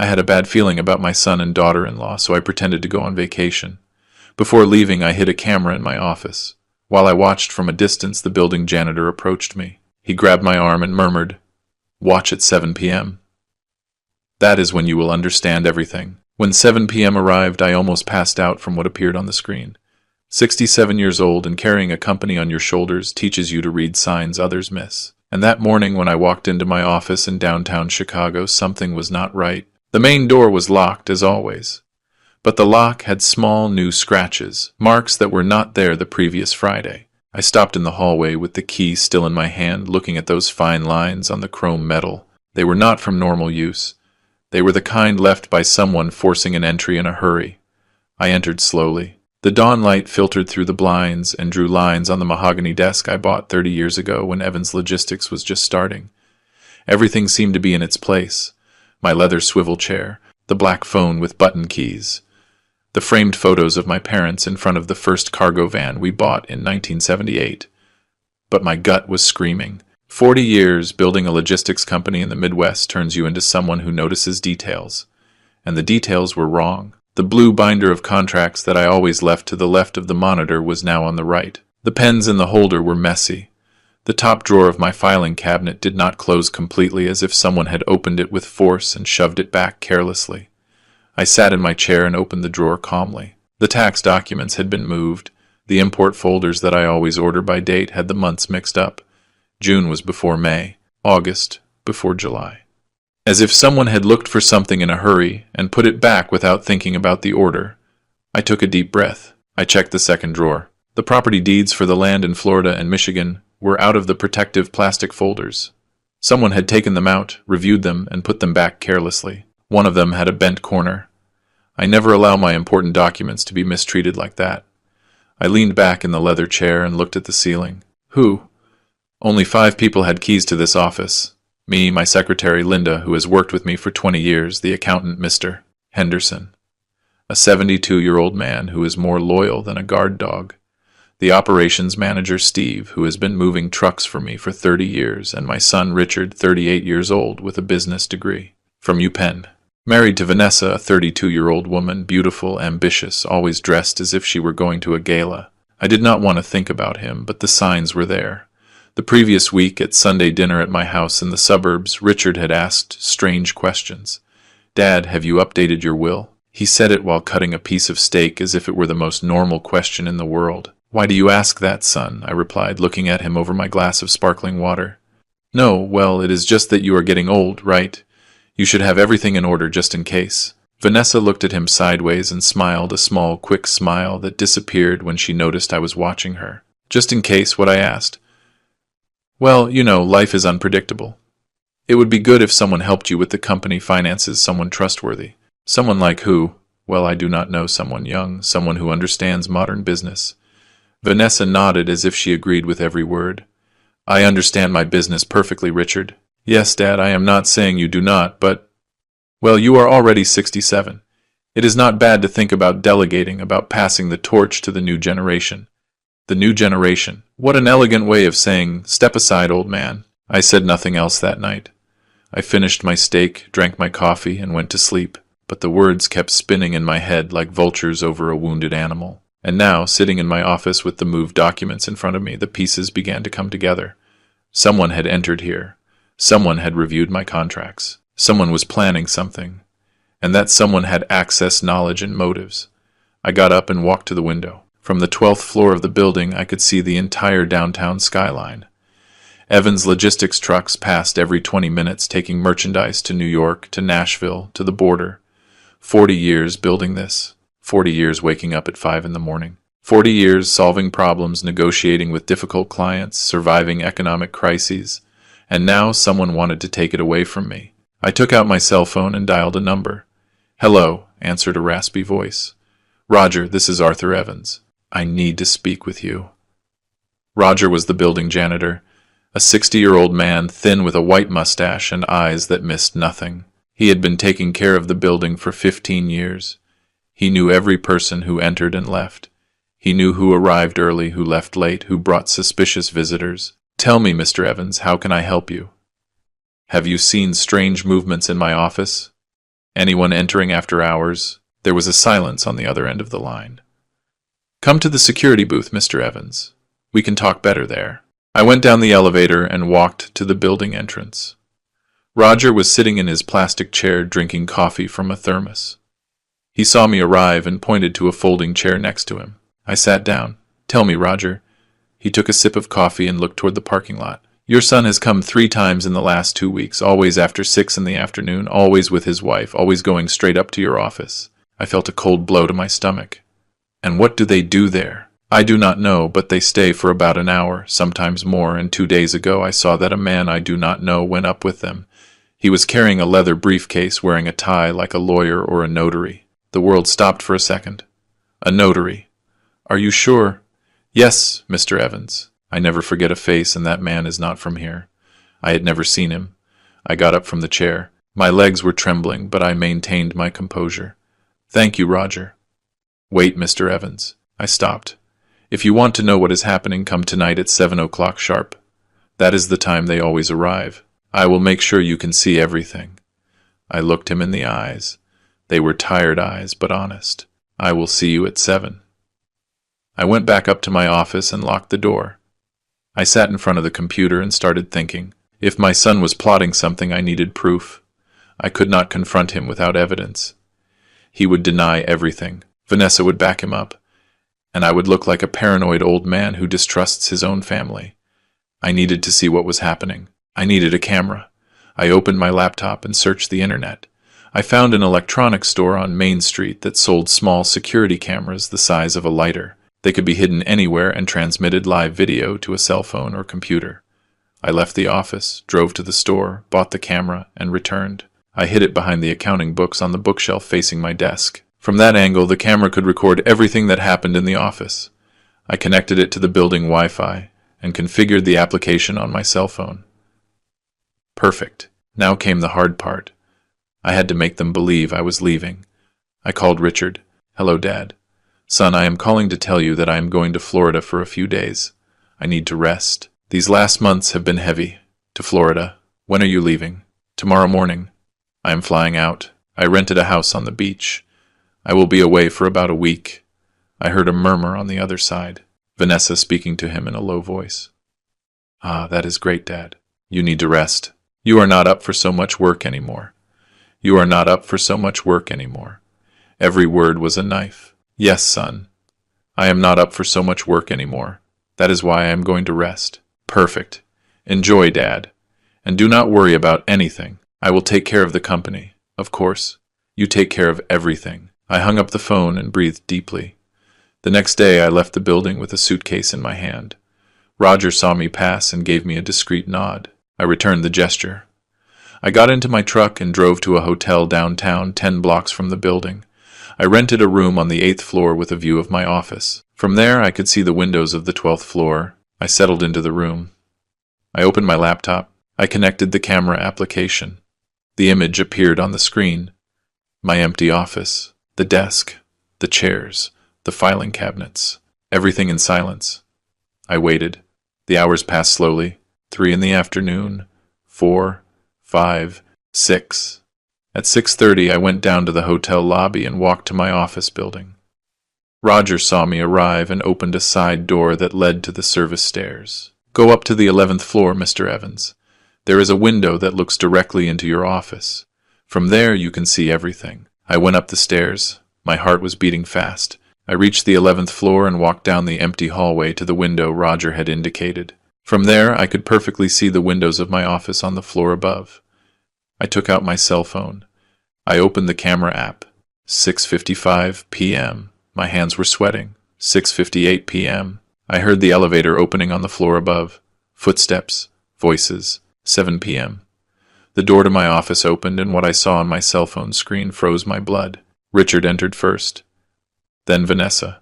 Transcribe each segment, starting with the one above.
I had a bad feeling about my son and daughter-in-law, so I pretended to go on vacation. Before leaving, I hid a camera in my office. While I watched from a distance, the building janitor approached me. He grabbed my arm and murmured, "Watch at 7 p.m. That is when you will understand everything." When 7 p.m. arrived, I almost passed out from what appeared on the screen. 67 years old and carrying a company on your shoulders teaches you to read signs others miss. And that morning when I walked into my office in downtown Chicago, something was not right. The main door was locked, as always. But the lock had small new scratches, marks that were not there the previous Friday. I stopped in the hallway with the key still in my hand, looking at those fine lines on the chrome metal. They were not from normal use. They were the kind left by someone forcing an entry in a hurry. I entered slowly. The dawn light filtered through the blinds and drew lines on the mahogany desk I bought 30 years ago when Evans Logistics was just starting. Everything seemed to be in its place. My leather swivel chair, the black phone with button keys, the framed photos of my parents in front of the first cargo van we bought in 1978. But my gut was screaming. 40 years building a logistics company in the Midwest turns you into someone who notices details. And the details were wrong. The blue binder of contracts that I always left to the left of the monitor was now on the right. The pens in the holder were messy. The top drawer of my filing cabinet did not close completely, as if someone had opened it with force and shoved it back carelessly. I sat in my chair and opened the drawer calmly. The tax documents had been moved. The import folders that I always order by date had the months mixed up. June was before May, August before July. As if someone had looked for something in a hurry and put it back without thinking about the order. I took a deep breath. I checked the second drawer. The property deeds for the land in Florida and Michigan were out of the protective plastic folders. Someone had taken them out, reviewed them, and put them back carelessly. One of them had a bent corner. I never allow my important documents to be mistreated like that. I leaned back in the leather chair and looked at the ceiling. Who? Only 5 people had keys to this office. Me, my secretary, Linda, who has worked with me for 20 years, the accountant, Mr. Henderson, a 72-year-old man who is more loyal than a guard dog, the operations manager, Steve, who has been moving trucks for me for 30 years, and my son, Richard, 38 years old, with a business degree from UPenn. Married to Vanessa, a 32-year-old woman, beautiful, ambitious, always dressed as if she were going to a gala. I did not want to think about him, but the signs were there. The previous week, at Sunday dinner at my house in the suburbs, Richard had asked strange questions. "Dad, have you updated your will?" He said it while cutting a piece of steak as if it were the most normal question in the world. "Why do you ask that, son?" I replied, looking at him over my glass of sparkling water. "No, well, it is just that you are getting old, right? You should have everything in order just in case." Vanessa looked at him sideways and smiled, a small, quick smile that disappeared when she noticed I was watching her. "Just in case?" what I asked. "Well, you know, life is unpredictable. It would be good if someone helped you with the company finances, someone trustworthy." "Someone like who?" "Well, I do not know, someone young, someone who understands modern business." Vanessa nodded as if she agreed with every word. "I understand my business perfectly, Richard." "Yes, Dad, I am not saying you do not, but... Well, you are already 67. It is not bad to think about delegating, about passing the torch to the new generation." The new generation. What an elegant way of saying, "Step aside, old man." I said nothing else that night. I finished my steak, drank my coffee, and went to sleep, but the words kept spinning in my head like vultures over a wounded animal. And now, sitting in my office with the moved documents in front of me, the pieces began to come together. Someone had entered here. Someone had reviewed my contracts. Someone was planning something. And that someone had access, knowledge, and motives. I got up and walked to the window. From the 12th floor of the building, I could see the entire downtown skyline. Evans Logistics trucks passed every 20 minutes, taking merchandise to New York, to Nashville, to the border. 40 years building this. 40 years waking up at 5 in the morning. 40 years solving problems, negotiating with difficult clients, surviving economic crises. And now someone wanted to take it away from me. I took out my cell phone and dialed a number. "Hello," answered a raspy voice. "Roger, this is Arthur Evans. I need to speak with you." Roger was the building janitor, a 60-year-old man, thin with a white mustache and eyes that missed nothing. He had been taking care of the building for 15 years. He knew every person who entered and left. He knew who arrived early, who left late, who brought suspicious visitors. "Tell me, Mr. Evans, how can I help you?" "Have you seen strange movements in my office?" Anyone entering after hours? There was a silence on the other end of the line. Come to the security booth, Mr. Evans. We can talk better there. I went down the elevator and walked to the building entrance. Roger was sitting in his plastic chair drinking coffee from a thermos. He saw me arrive and pointed to a folding chair next to him. I sat down. Tell me, Roger. He took a sip of coffee and looked toward the parking lot. Your son has come 3 times in the last 2 weeks, always after 6 in the afternoon, always with his wife, always going straight up to your office. I felt a cold blow to my stomach. And what do they do there? I do not know, but they stay for about an hour, sometimes more, and 2 days ago I saw that a man I do not know went up with them. He was carrying a leather briefcase, wearing a tie like a lawyer or a notary. The world stopped for a second. A notary. Are you sure? Yes, Mr. Evans. I never forget a face, and that man is not from here. I had never seen him. I got up from the chair. My legs were trembling, but I maintained my composure. Thank you, Roger. Wait, Mr. Evans. I stopped. If you want to know what is happening, come tonight at 7 o'clock sharp. That is the time they always arrive. I will make sure you can see everything. I looked him in the eyes. They were tired eyes, but honest. I will see you at 7. I went back up to my office and locked the door. I sat in front of the computer and started thinking. If my son was plotting something, I needed proof. I could not confront him without evidence. He would deny everything. Vanessa would back him up, and I would look like a paranoid old man who distrusts his own family. I needed to see what was happening. I needed a camera. I opened my laptop and searched the internet. I found an electronics store on Main Street that sold small security cameras the size of a lighter. They could be hidden anywhere and transmitted live video to a cell phone or computer. I left the office, drove to the store, bought the camera, and returned. I hid it behind the accounting books on the bookshelf facing my desk. From that angle, the camera could record everything that happened in the office. I connected it to the building Wi-Fi and configured the application on my cell phone. Perfect. Now came the hard part. I had to make them believe I was leaving. I called Richard. Hello, Dad. Son, I am calling to tell you that I am going to Florida for a few days. I need to rest. These last months have been heavy. To Florida. When are you leaving? Tomorrow morning. I am flying out. I rented a house on the beach. I will be away for about a week. I heard a murmur on the other side. Vanessa speaking to him in a low voice. Ah, that is great, Dad. You need to rest. You are not up for so much work anymore. You are not up for so much work anymore. Every word was a knife. Yes, son. I am not up for so much work anymore. That is why I am going to rest. Perfect. Enjoy, Dad. And do not worry about anything. I will take care of the company. Of course. You take care of everything. I hung up the phone and breathed deeply. The next day I left the building with a suitcase in my hand. Roger saw me pass and gave me a discreet nod. I returned the gesture. I got into my truck and drove to a hotel downtown 10 blocks from the building. I rented a room on the 8th floor with a view of my office. From there I could see the windows of the 12th floor. I settled into the room. I opened my laptop. I connected the camera application. The image appeared on the screen. My empty office, the desk, the chairs, the filing cabinets, everything in silence. I waited. The hours passed slowly. 3 in the afternoon, 4, 5, 6. At 6:30 I went down to the hotel lobby and walked to my office building. Roger saw me arrive and opened a side door that led to the service stairs. Go up to the 11th floor, Mr. Evans. There is a window that looks directly into your office. From there you can see everything. I went up the stairs. My heart was beating fast. I reached the 11th floor and walked down the empty hallway to the window Roger had indicated. From there I could perfectly see the windows of my office on the floor above. I took out my cell phone. I opened the camera app. 6:55 p.m. My hands were sweating. 6:58 p.m. I heard the elevator opening on the floor above. Footsteps. Voices. 7 p.m. The door to my office opened, and what I saw on my cell phone screen froze my blood. Richard entered first. Then Vanessa.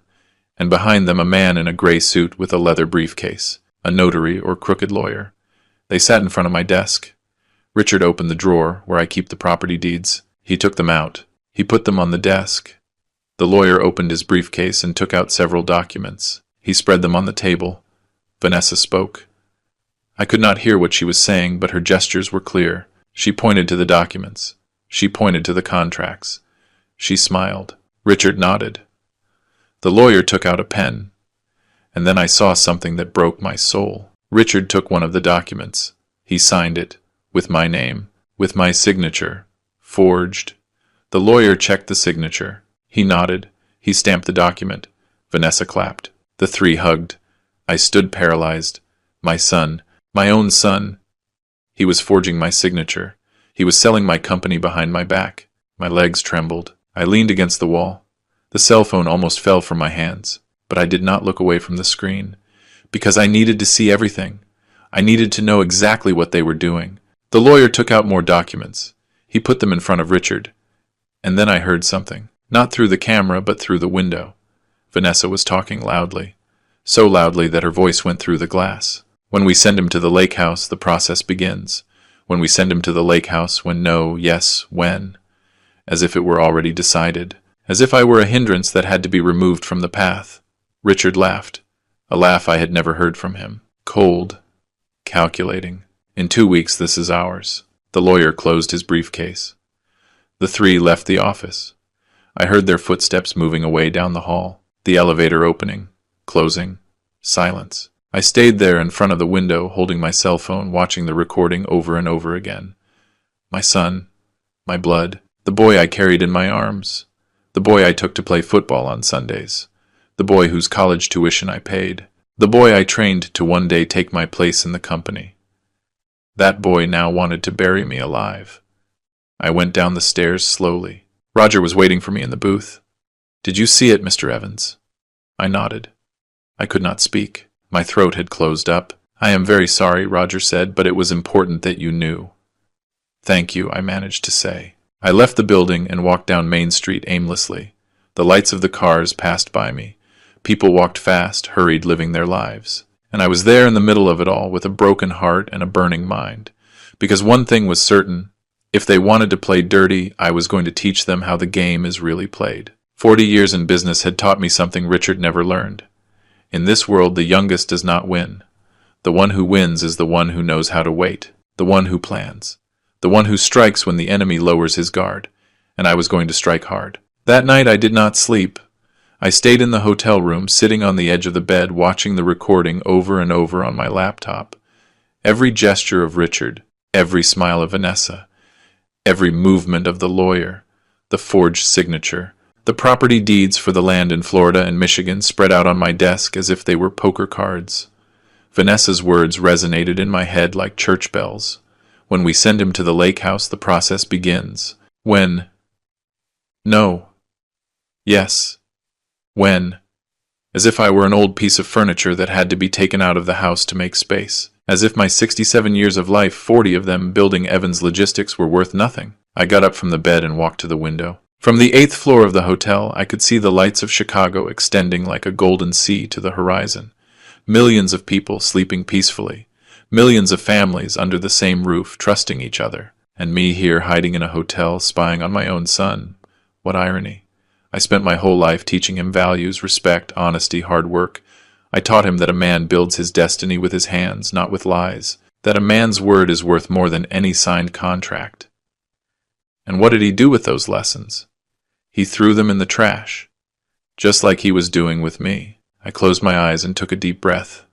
And behind them a man in a gray suit with a leather briefcase. A notary or crooked lawyer. They sat in front of my desk. Richard opened the drawer where I keep the property deeds. He took them out. He put them on the desk. The lawyer opened his briefcase and took out several documents. He spread them on the table. Vanessa spoke. I could not hear what she was saying, but her gestures were clear. She pointed to the documents. She pointed to the contracts. She smiled. Richard nodded. The lawyer took out a pen, and then I saw something that broke my soul. Richard took one of the documents. He signed it, with my name, with my signature, forged. The lawyer checked the signature. He nodded. He stamped the document. Vanessa clapped. The three hugged. I stood paralyzed. My son, my own son. He was forging my signature. He was selling my company behind my back. My legs trembled. I leaned against the wall. The cell phone almost fell from my hands, but I did not look away from the screen, because I needed to see everything. I needed to know exactly what they were doing. The lawyer took out more documents. He put them in front of Richard. And then I heard something, not through the camera, but through the window. Vanessa was talking loudly, so loudly that her voice went through the glass. When we send him to the lake house, the process begins. When we send him to the lake house, when no, yes, when. As if it were already decided. As if I were a hindrance that had to be removed from the path. Richard laughed. A laugh I had never heard from him. Cold. Calculating. In 2 weeks this is ours. The lawyer closed his briefcase. The three left the office. I heard their footsteps moving away down the hall. The elevator opening. Closing. Silence. I stayed there in front of the window, holding my cell phone, watching the recording over and over again. My son. My blood. The boy I carried in my arms. The boy I took to play football on Sundays. The boy whose college tuition I paid. The boy I trained to one day take my place in the company. That boy now wanted to bury me alive. I went down the stairs slowly. Roger was waiting for me in the booth. "Did you see it, Mr. Evans?" I nodded. I could not speak. My throat had closed up. "I am very sorry," Roger said, "but it was important that you knew." "Thank you," I managed to say. I left the building and walked down Main Street aimlessly. The lights of the cars passed by me. People walked fast, hurried, living their lives. And I was there in the middle of it all with a broken heart and a burning mind. Because one thing was certain. If they wanted to play dirty, I was going to teach them how the game is really played. 40 years in business had taught me something Richard never learned. In this world, the youngest does not win. The one who wins is the one who knows how to wait, the one who plans, the one who strikes when the enemy lowers his guard. And I was going to strike hard. That night I did not sleep. I stayed in the hotel room, sitting on the edge of the bed, watching the recording over and over on my laptop. Every gesture of Richard, every smile of Vanessa, every movement of the lawyer, the forged signature, the property deeds for the land in Florida and Michigan spread out on my desk as if they were poker cards. Vanessa's words resonated in my head like church bells. When we send him to the lake house, the process begins. When? No. Yes. When? As if I were an old piece of furniture that had to be taken out of the house to make space. As if my 67 years of life, 40 of them building Evans Logistics, were worth nothing. I got up from the bed and walked to the window. From the 8th floor of the hotel, I could see the lights of Chicago extending like a golden sea to the horizon. Millions of people sleeping peacefully. Millions of families under the same roof, trusting each other. And me here hiding in a hotel, spying on my own son. What irony. I spent my whole life teaching him values, respect, honesty, hard work. I taught him that a man builds his destiny with his hands, not with lies. That a man's word is worth more than any signed contract. And what did he do with those lessons? He threw them in the trash, just like he was doing with me. I closed my eyes and took a deep breath.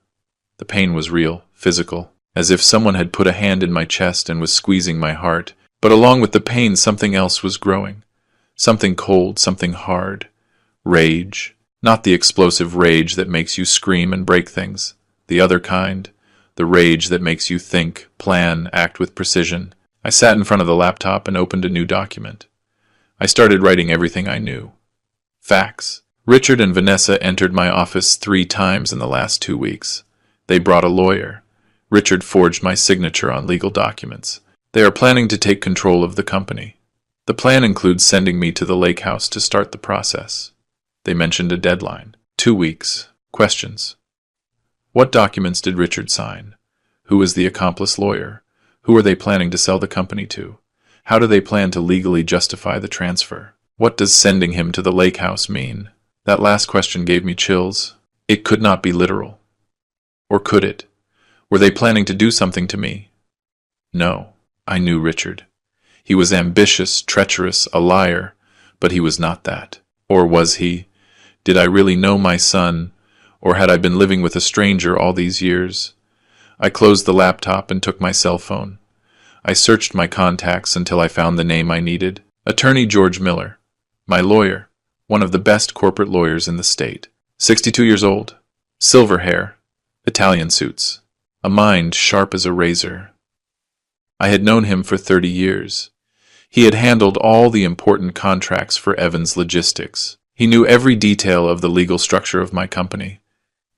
The pain was real, physical, as if someone had put a hand in my chest and was squeezing my heart. But along with the pain, something else was growing. Something cold, something hard. Rage. Not the explosive rage that makes you scream and break things. The other kind. The rage that makes you think, plan, act with precision. I sat in front of the laptop and opened a new document. I started writing everything I knew. Facts. Richard and Vanessa entered my office 3 times in the last 2 weeks. They brought a lawyer. Richard forged my signature on legal documents. They are planning to take control of the company. The plan includes sending me to the lake house to start the process. They mentioned a deadline. 2 weeks. Questions. What documents did Richard sign? Who is the accomplice lawyer? Who are they planning to sell the company to? How do they plan to legally justify the transfer? What does sending him to the lake house mean? That last question gave me chills. It could not be literal. Or could it? Were they planning to do something to me? No, I knew Richard. He was ambitious, treacherous, a liar, but he was not that. Or was he? Did I really know my son, or had I been living with a stranger all these years? I closed the laptop and took my cell phone. I searched my contacts until I found the name I needed. Attorney George Miller. My lawyer. One of the best corporate lawyers in the state. 62 years old. Silver hair. Italian suits. A mind sharp as a razor. I had known him for 30 years. He had handled all the important contracts for Evans Logistics. He knew every detail of the legal structure of my company.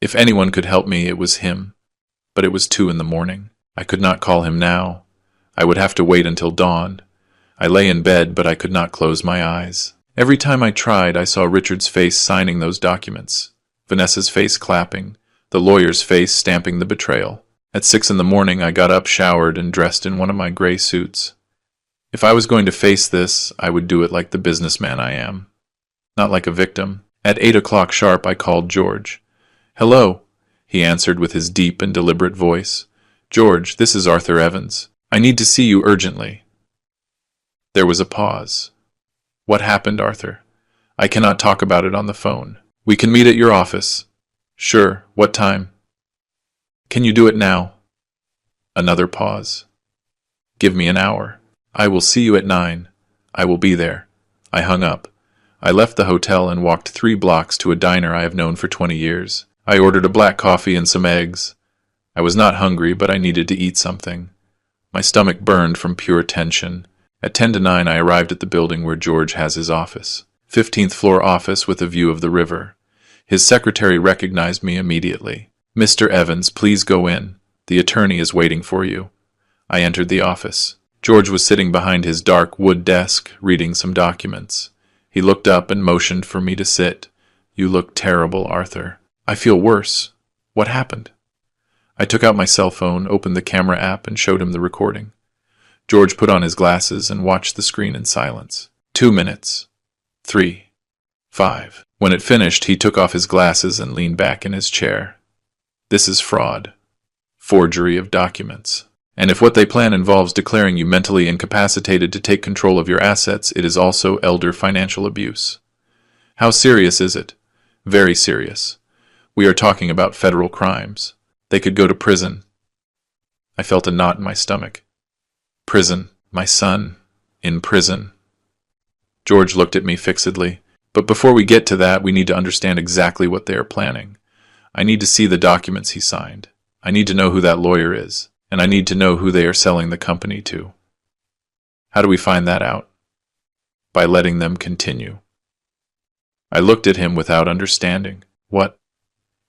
If anyone could help me, it was him. But it was 2 a.m. I could not call him now. I would have to wait until dawn. I lay in bed, but I could not close my eyes. Every time I tried, I saw Richard's face signing those documents, Vanessa's face clapping, the lawyer's face stamping the betrayal. At 6 a.m, I got up, showered, and dressed in one of my gray suits. If I was going to face this, I would do it like the businessman I am, not like a victim. At 8 o'clock sharp, I called George. "Hello," he answered with his deep and deliberate voice. "George, this is Arthur Evans. I need to see you urgently." There was a pause. "What happened, Arthur?" "I cannot talk about it on the phone. We can meet at your office." "Sure. What time?" "Can you do it now?" Another pause. "Give me an hour." "I will see you at 9. I will be there." I hung up. I left the hotel and walked 3 blocks to a diner I have known for 20 years. I ordered a black coffee and some eggs. I was not hungry, but I needed to eat something. My stomach burned from pure tension. At 10 to 9, I arrived at the building where George has his office. 15th floor office with a view of the river. His secretary recognized me immediately. "Mr. Evans, please go in. The attorney is waiting for you." I entered the office. George was sitting behind his dark wood desk, reading some documents. He looked up and motioned for me to sit. "You look terrible, Arthur." "I feel worse. What happened?" I took out my cell phone, opened the camera app, and showed him the recording. George put on his glasses and watched the screen in silence. 2 minutes. 3. 5. When it finished, he took off his glasses and leaned back in his chair. "This is fraud. Forgery of documents. And if what they plan involves declaring you mentally incapacitated to take control of your assets, it is also elder financial abuse." "How serious is it?" "Very serious. We are talking about federal crimes. They could go to prison." I felt a knot in my stomach. Prison. My son. In prison. George looked at me fixedly. "But before we get to that, we need to understand exactly what they are planning. I need to see the documents he signed. I need to know who that lawyer is. And I need to know who they are selling the company to." "How do we find that out?" "By letting them continue." I looked at him without understanding. "What?"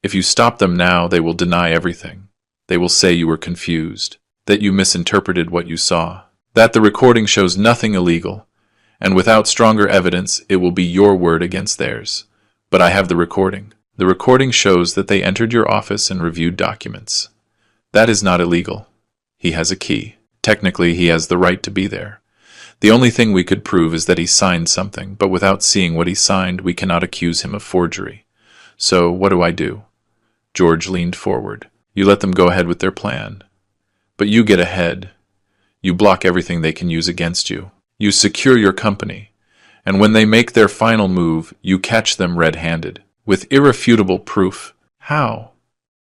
"If you stop them now, they will deny everything. They will say you were confused, that you misinterpreted what you saw, that the recording shows nothing illegal, and without stronger evidence, it will be your word against theirs. But I have the recording. The recording shows that they entered your office and reviewed documents. That is not illegal. He has a key. Technically, he has the right to be there. The only thing we could prove is that he signed something, but without seeing what he signed, we cannot accuse him of forgery. So, what do I do?" George leaned forward. "You let them go ahead with their plan. But you get ahead. You block everything they can use against you. You secure your company. And when they make their final move, you catch them red-handed, with irrefutable proof. How?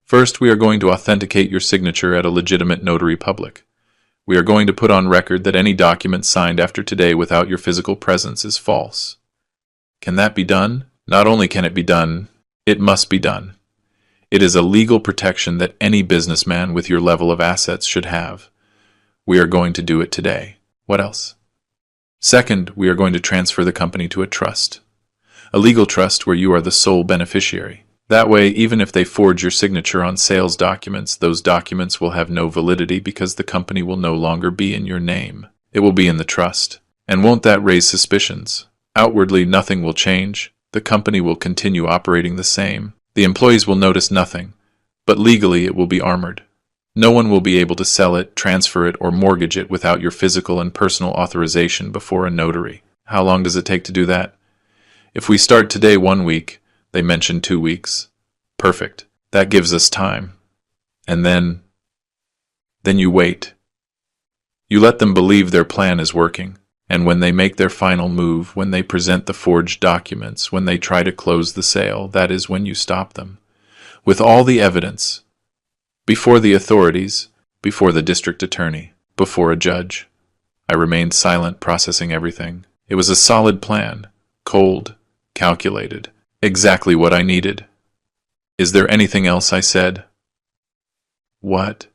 First, we are going to authenticate your signature at a legitimate notary public. We are going to put on record that any document signed after today without your physical presence is false. Can that be done? Not only can it be done, it must be done. It is a legal protection that any businessman with your level of assets should have. We are going to do it today. What else? Second, we are going to transfer the company to a trust. A legal trust where you are the sole beneficiary. That way, even if they forge your signature on sales documents, those documents will have no validity because the company will no longer be in your name. It will be in the trust. And won't that raise suspicions? Outwardly, nothing will change. The company will continue operating the same. The employees will notice nothing, but legally it will be armored. No one will be able to sell it, transfer it, or mortgage it without your physical and personal authorization before a notary. How long does it take to do that? If we start today 1 week, they mentioned 2 weeks. Perfect. That gives us time. And then you wait. You let them believe their plan is working. And when they make their final move, when they present the forged documents, when they try to close the sale, that is when you stop them. With all the evidence. Before the authorities, before the district attorney, before a judge. I remained silent, processing everything. It was a solid plan. Cold. Calculated. Exactly what I needed. Is there anything else? I said. What?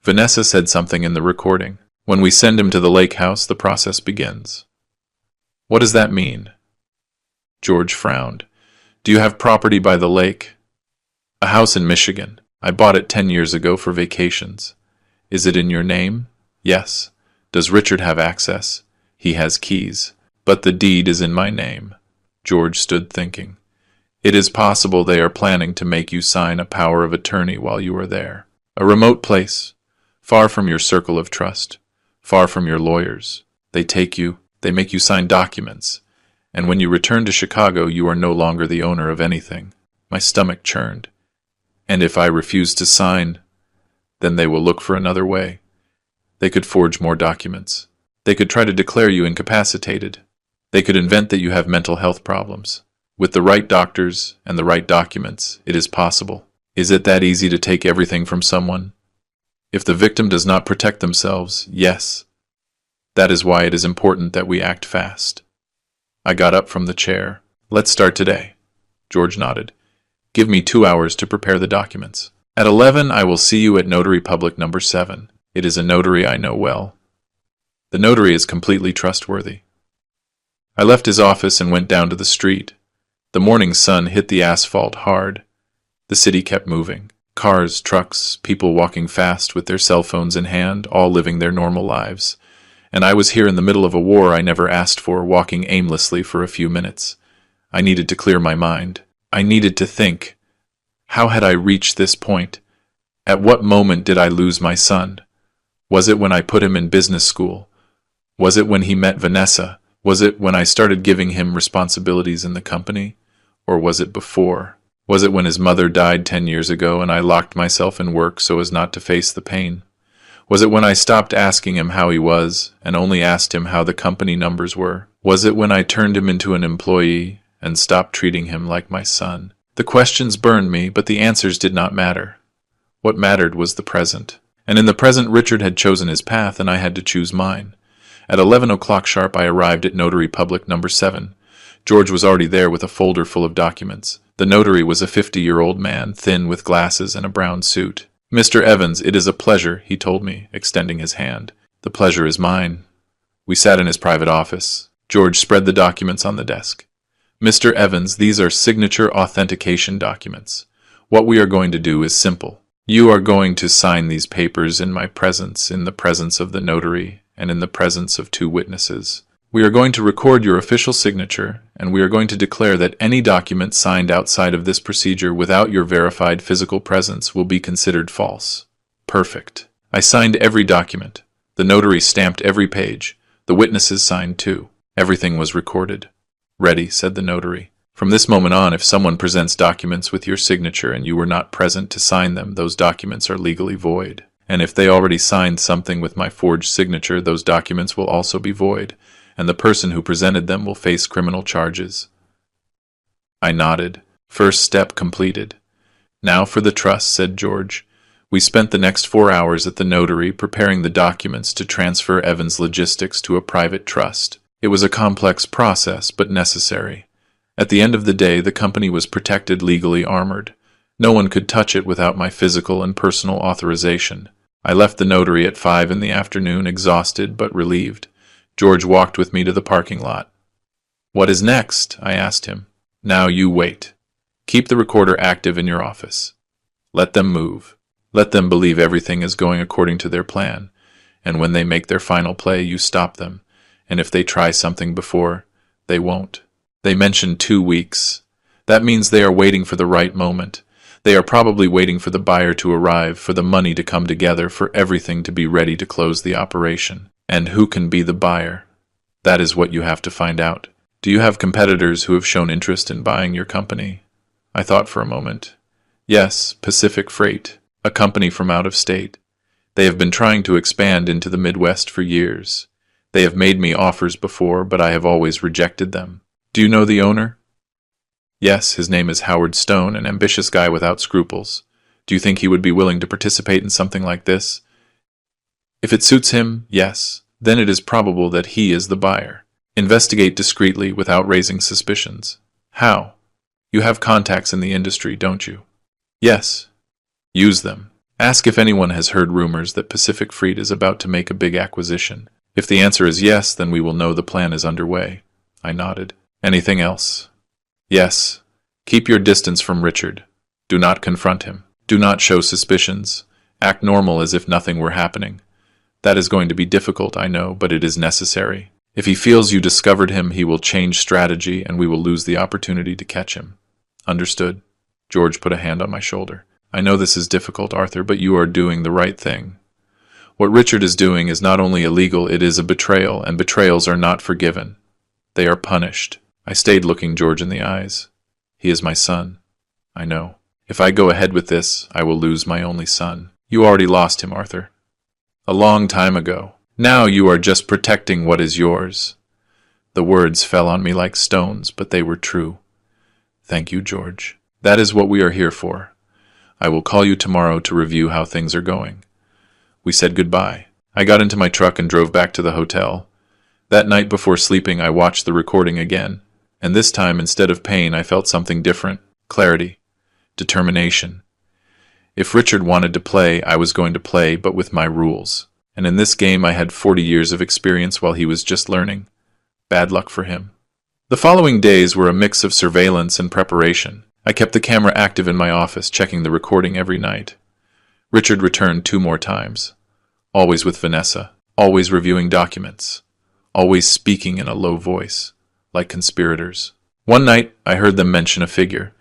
Vanessa said something in the recording. When we send him to the lake house, the process begins. What does that mean? George frowned. Do you have property by the lake? A house in Michigan. I bought it 10 years ago for vacations. Is it in your name? Yes. Does Richard have access? He has keys. But the deed is in my name. George stood thinking. It is possible they are planning to make you sign a power of attorney while you are there. A remote place, far from your circle of trust, far from your lawyers. They take you, they make you sign documents, and when you return to Chicago, you are no longer the owner of anything. My stomach churned. And if I refuse to sign, then they will look for another way. They could forge more documents. They could try to declare you incapacitated. They could invent that you have mental health problems. With the right doctors and the right documents, it is possible. Is it that easy to take everything from someone? If the victim does not protect themselves, yes. That is why it is important that we act fast. I got up from the chair. Let's start today. George nodded. Give me 2 hours to prepare the documents. At 11, I will see you at Notary Public number 7. It is a notary I know well. The notary is completely trustworthy. I left his office and went down to the street. The morning sun hit the asphalt hard. The city kept moving. Cars, trucks, people walking fast with their cell phones in hand, all living their normal lives. And I was here in the middle of a war I never asked for, walking aimlessly for a few minutes. I needed to clear my mind. I needed to think. How had I reached this point? At what moment did I lose my son? Was it when I put him in business school? Was it when he met Vanessa? Was it when I started giving him responsibilities in the company? Or was it before? Was it when his mother died 10 years ago and I locked myself in work so as not to face the pain? Was it when I stopped asking him how he was and only asked him how the company numbers were? Was it when I turned him into an employee and stopped treating him like my son? The questions burned me, but the answers did not matter. What mattered was the present. And in the present, Richard had chosen his path and I had to choose mine. At 11 o'clock sharp, I arrived at Notary Public number 7. George was already there with a folder full of documents. The notary was a 50-year-old man, thin with glasses and a brown suit. Mr. Evans, it is a pleasure, he told me, extending his hand. The pleasure is mine. We sat in his private office. George spread the documents on the desk. Mr. Evans, these are signature authentication documents. What we are going to do is simple. You are going to sign these papers in my presence, in the presence of the notary, and in the presence of 2 witnesses. We are going to record your official signature, and we are going to declare that any document signed outside of this procedure without your verified physical presence will be considered false. Perfect. I signed every document. The notary stamped every page. The witnesses signed too. Everything was recorded. Ready, said the notary. From this moment on, if someone presents documents with your signature and you were not present to sign them, those documents are legally void. And if they already signed something with my forged signature, those documents will also be void, and the person who presented them will face criminal charges. I nodded. First step completed. Now for the trust, said George. We spent the next 4 hours at the notary preparing the documents to transfer Evans Logistics to a private trust. It was a complex process, but necessary. At the end of the day, the company was protected, legally armored. No one could touch it without my physical and personal authorization. I left the notary at 5 in the afternoon, exhausted but relieved. George walked with me to the parking lot. What is next? I asked him. Now you wait. Keep the recorder active in your office. Let them move. Let them believe everything is going according to their plan. And when they make their final play, you stop them. And if they try something before, they won't. They mentioned 2 weeks. That means they are waiting for the right moment. They are probably waiting for the buyer to arrive, for the money to come together, for everything to be ready to close the operation. And who can be the buyer? That is what you have to find out. Do you have competitors who have shown interest in buying your company? I thought for a moment. Yes, Pacific Freight, a company from out of state. They have been trying to expand into the Midwest for years. They have made me offers before, but I have always rejected them. Do you know the owner? Yes, his name is Howard Stone, an ambitious guy without scruples. Do you think he would be willing to participate in something like this? If it suits him, yes. Then it is probable that he is the buyer. Investigate discreetly without raising suspicions. How? You have contacts in the industry, don't you? Yes. Use them. Ask if anyone has heard rumors that Pacific Freight is about to make a big acquisition. If the answer is yes, then we will know the plan is underway. I nodded. Anything else? Yes. Keep your distance from Richard. Do not confront him. Do not show suspicions. Act normal as if nothing were happening. That is going to be difficult, I know, but it is necessary. If he feels you discovered him, he will change strategy and we will lose the opportunity to catch him. Understood? George put a hand on my shoulder. I know this is difficult, Arthur, but you are doing the right thing. What Richard is doing is not only illegal, it is a betrayal, and betrayals are not forgiven. They are punished. I stayed looking George in the eyes. He is my son. I know. If I go ahead with this, I will lose my only son. You already lost him, Arthur. A long time ago. Now you are just protecting what is yours. The words fell on me like stones, but they were true. Thank you, George. That is what we are here for. I will call you tomorrow to review how things are going. We said goodbye. I got into my truck and drove back to the hotel. That night before sleeping, I watched the recording again, and this time, instead of pain, I felt something different. Clarity. Determination. If Richard wanted to play, I was going to play, but with my rules. And in this game I had 40 years of experience while he was just learning. Bad luck for him. The following days were a mix of surveillance and preparation. I kept the camera active in my office, checking the recording every night. Richard returned 2 more times. Always with Vanessa. Always reviewing documents. Always speaking in a low voice, like conspirators. One night I heard them mention a figure.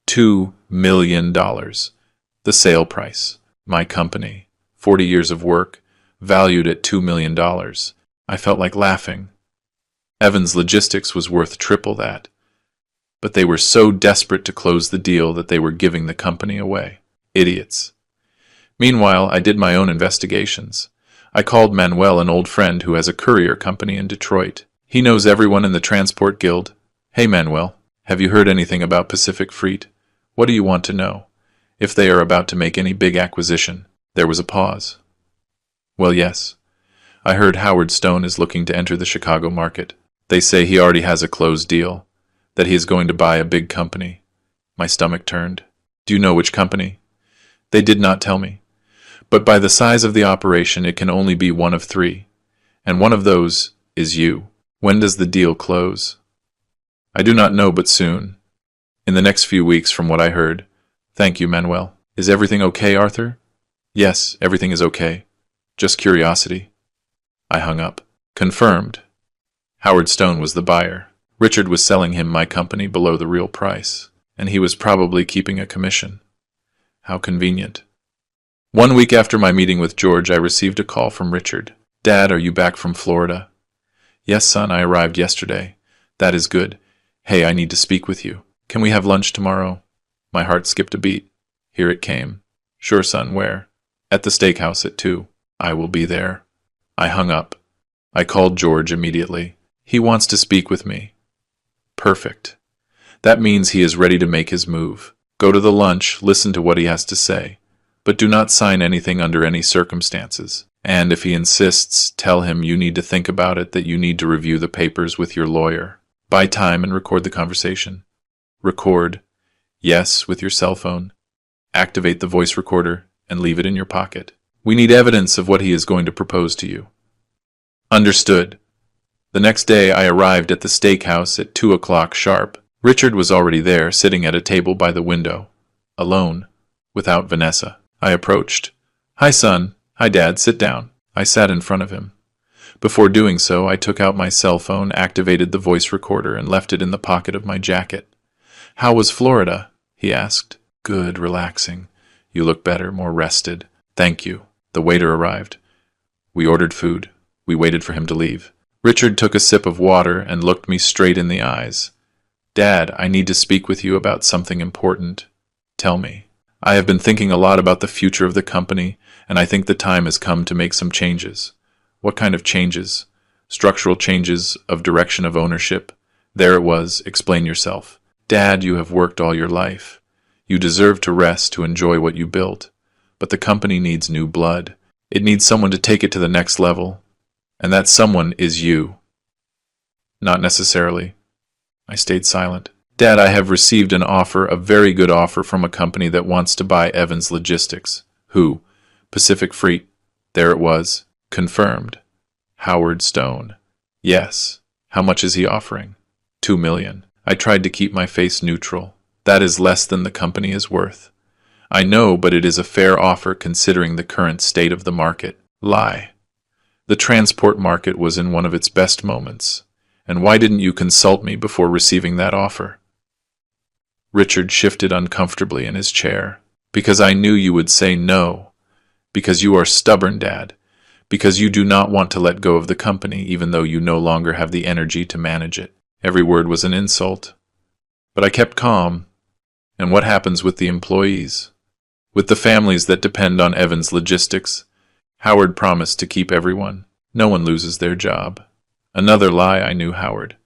$2 million. The sale price. My company. 40 years of work. Valued at $2 million. I felt like laughing. Evans Logistics was worth triple that. But they were so desperate to close the deal that they were giving the company away. Idiots. Meanwhile, I did my own investigations. I called Manuel, an old friend who has a courier company in Detroit. He knows everyone in the Transport Guild. Hey Manuel, have you heard anything about Pacific Freight? What do you want to know? If they are about to make any big acquisition. There was a pause. Well, yes. I heard Howard Stone is looking to enter the Chicago market. They say he already has a closed deal, that he is going to buy a big company. My stomach turned. Do you know which company? They did not tell me. But by the size of the operation, it can only be one of 3. And one of those is you. When does the deal close? I do not know, but soon. In the next few weeks, from what I heard. Thank you, Manuel. Is everything okay, Arthur? Yes, everything is okay. Just curiosity. I hung up. Confirmed. Howard Stone was the buyer. Richard was selling him my company below the real price, and he was probably keeping a commission. How convenient. 1 week after my meeting with George, I received a call from Richard. Dad, are you back from Florida? Yes, son, I arrived yesterday. That is good. Hey, I need to speak with you. Can we have lunch tomorrow? My heart skipped a beat. Here it came. Sure, son, where? At the steakhouse at 2. I will be there. I hung up. I called George immediately. He wants to speak with me. Perfect. That means he is ready to make his move. Go to the lunch, listen to what he has to say. But do not sign anything under any circumstances. And if he insists, tell him you need to think about it, that you need to review the papers with your lawyer. Buy time and record the conversation. Record. Yes, with your cell phone. Activate the voice recorder and leave it in your pocket. We need evidence of what he is going to propose to you. Understood. The next day I arrived at the steakhouse at 2 o'clock sharp. Richard was already there, sitting at a table by the window. Alone. Without Vanessa. I approached. Hi, son. Hi, Dad. Sit down. I sat in front of him. Before doing so, I took out my cell phone, activated the voice recorder, and left it in the pocket of my jacket. How was Florida? He asked. Good, relaxing. You look better, more rested. Thank you. The waiter arrived. We ordered food. We waited for him to leave. Richard took a sip of water and looked me straight in the eyes. Dad, I need to speak with you about something important. Tell me. I have been thinking a lot about the future of the company, and I think the time has come to make some changes. What kind of changes? Structural changes of direction of ownership. There it was. Explain yourself. Dad, you have worked all your life. You deserve to rest to enjoy what you built. But the company needs new blood. It needs someone to take it to the next level. And that someone is you. Not necessarily. I stayed silent. Dad, I have received an offer, a very good offer from a company that wants to buy Evans Logistics. Who? Pacific Freight. There it was. Confirmed. Howard Stone. Yes. How much is he offering? $2 million. I tried to keep my face neutral. That is less than the company is worth. I know, but it is a fair offer considering the current state of the market. Lie. The transport market was in one of its best moments. And why didn't you consult me before receiving that offer? Richard shifted uncomfortably in his chair. Because I knew you would say no. Because you are stubborn, Dad. Because you do not want to let go of the company, even though you no longer have the energy to manage it. Every word was an insult. But I kept calm. And what happens with the employees? With the families that depend on Evans Logistics? Howard promised to keep everyone. No one loses their job. Another lie. I knew Howard.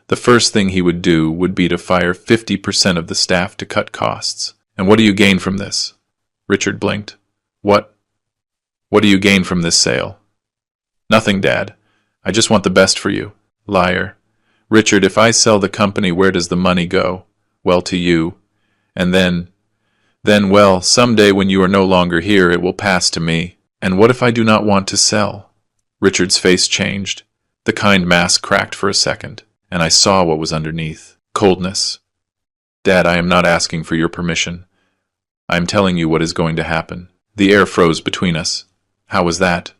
The first thing he would do would be to fire 50% of the staff to cut costs. And what do you gain from this? Richard blinked. What? What do you gain from this sale? Nothing, Dad. I just want the best for you. Liar. Richard, if I sell the company, where does the money go? Well, to you. And then, well, someday when you are no longer here, it will pass to me. And what if I do not want to sell? Richard's face changed. The kind mask cracked for a second, and I saw what was underneath. Coldness. Dad, I am not asking for your permission. I am telling you what is going to happen. The air froze between us. How was that?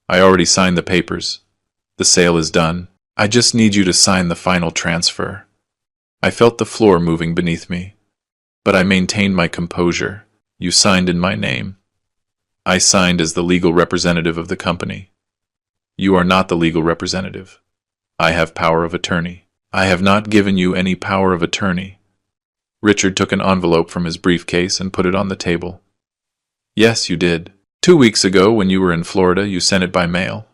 I already signed the papers. The sale is done. I just need you to sign the final transfer. I felt the floor moving beneath me. But I maintained my composure. You signed in my name. I signed as the legal representative of the company. You are not the legal representative. I have power of attorney. I have not given you any power of attorney. Richard took an envelope from his briefcase and put it on the table. Yes, you did. 2 weeks ago, when you were in Florida, you sent it by mail.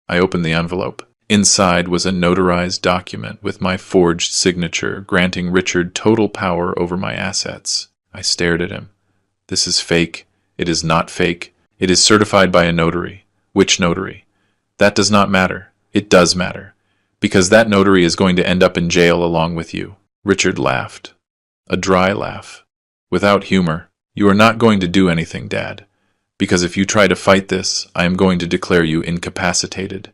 I opened the envelope. Inside was a notarized document with my forged signature granting Richard total power over my assets. I stared at him. This is fake. It is not fake. It is certified by a notary. Which notary? That does not matter. It does matter. Because that notary is going to end up in jail along with you. Richard laughed. A dry laugh. Without humor. You are not going to do anything, Dad. Because if you try to fight this, I am going to declare you incapacitated.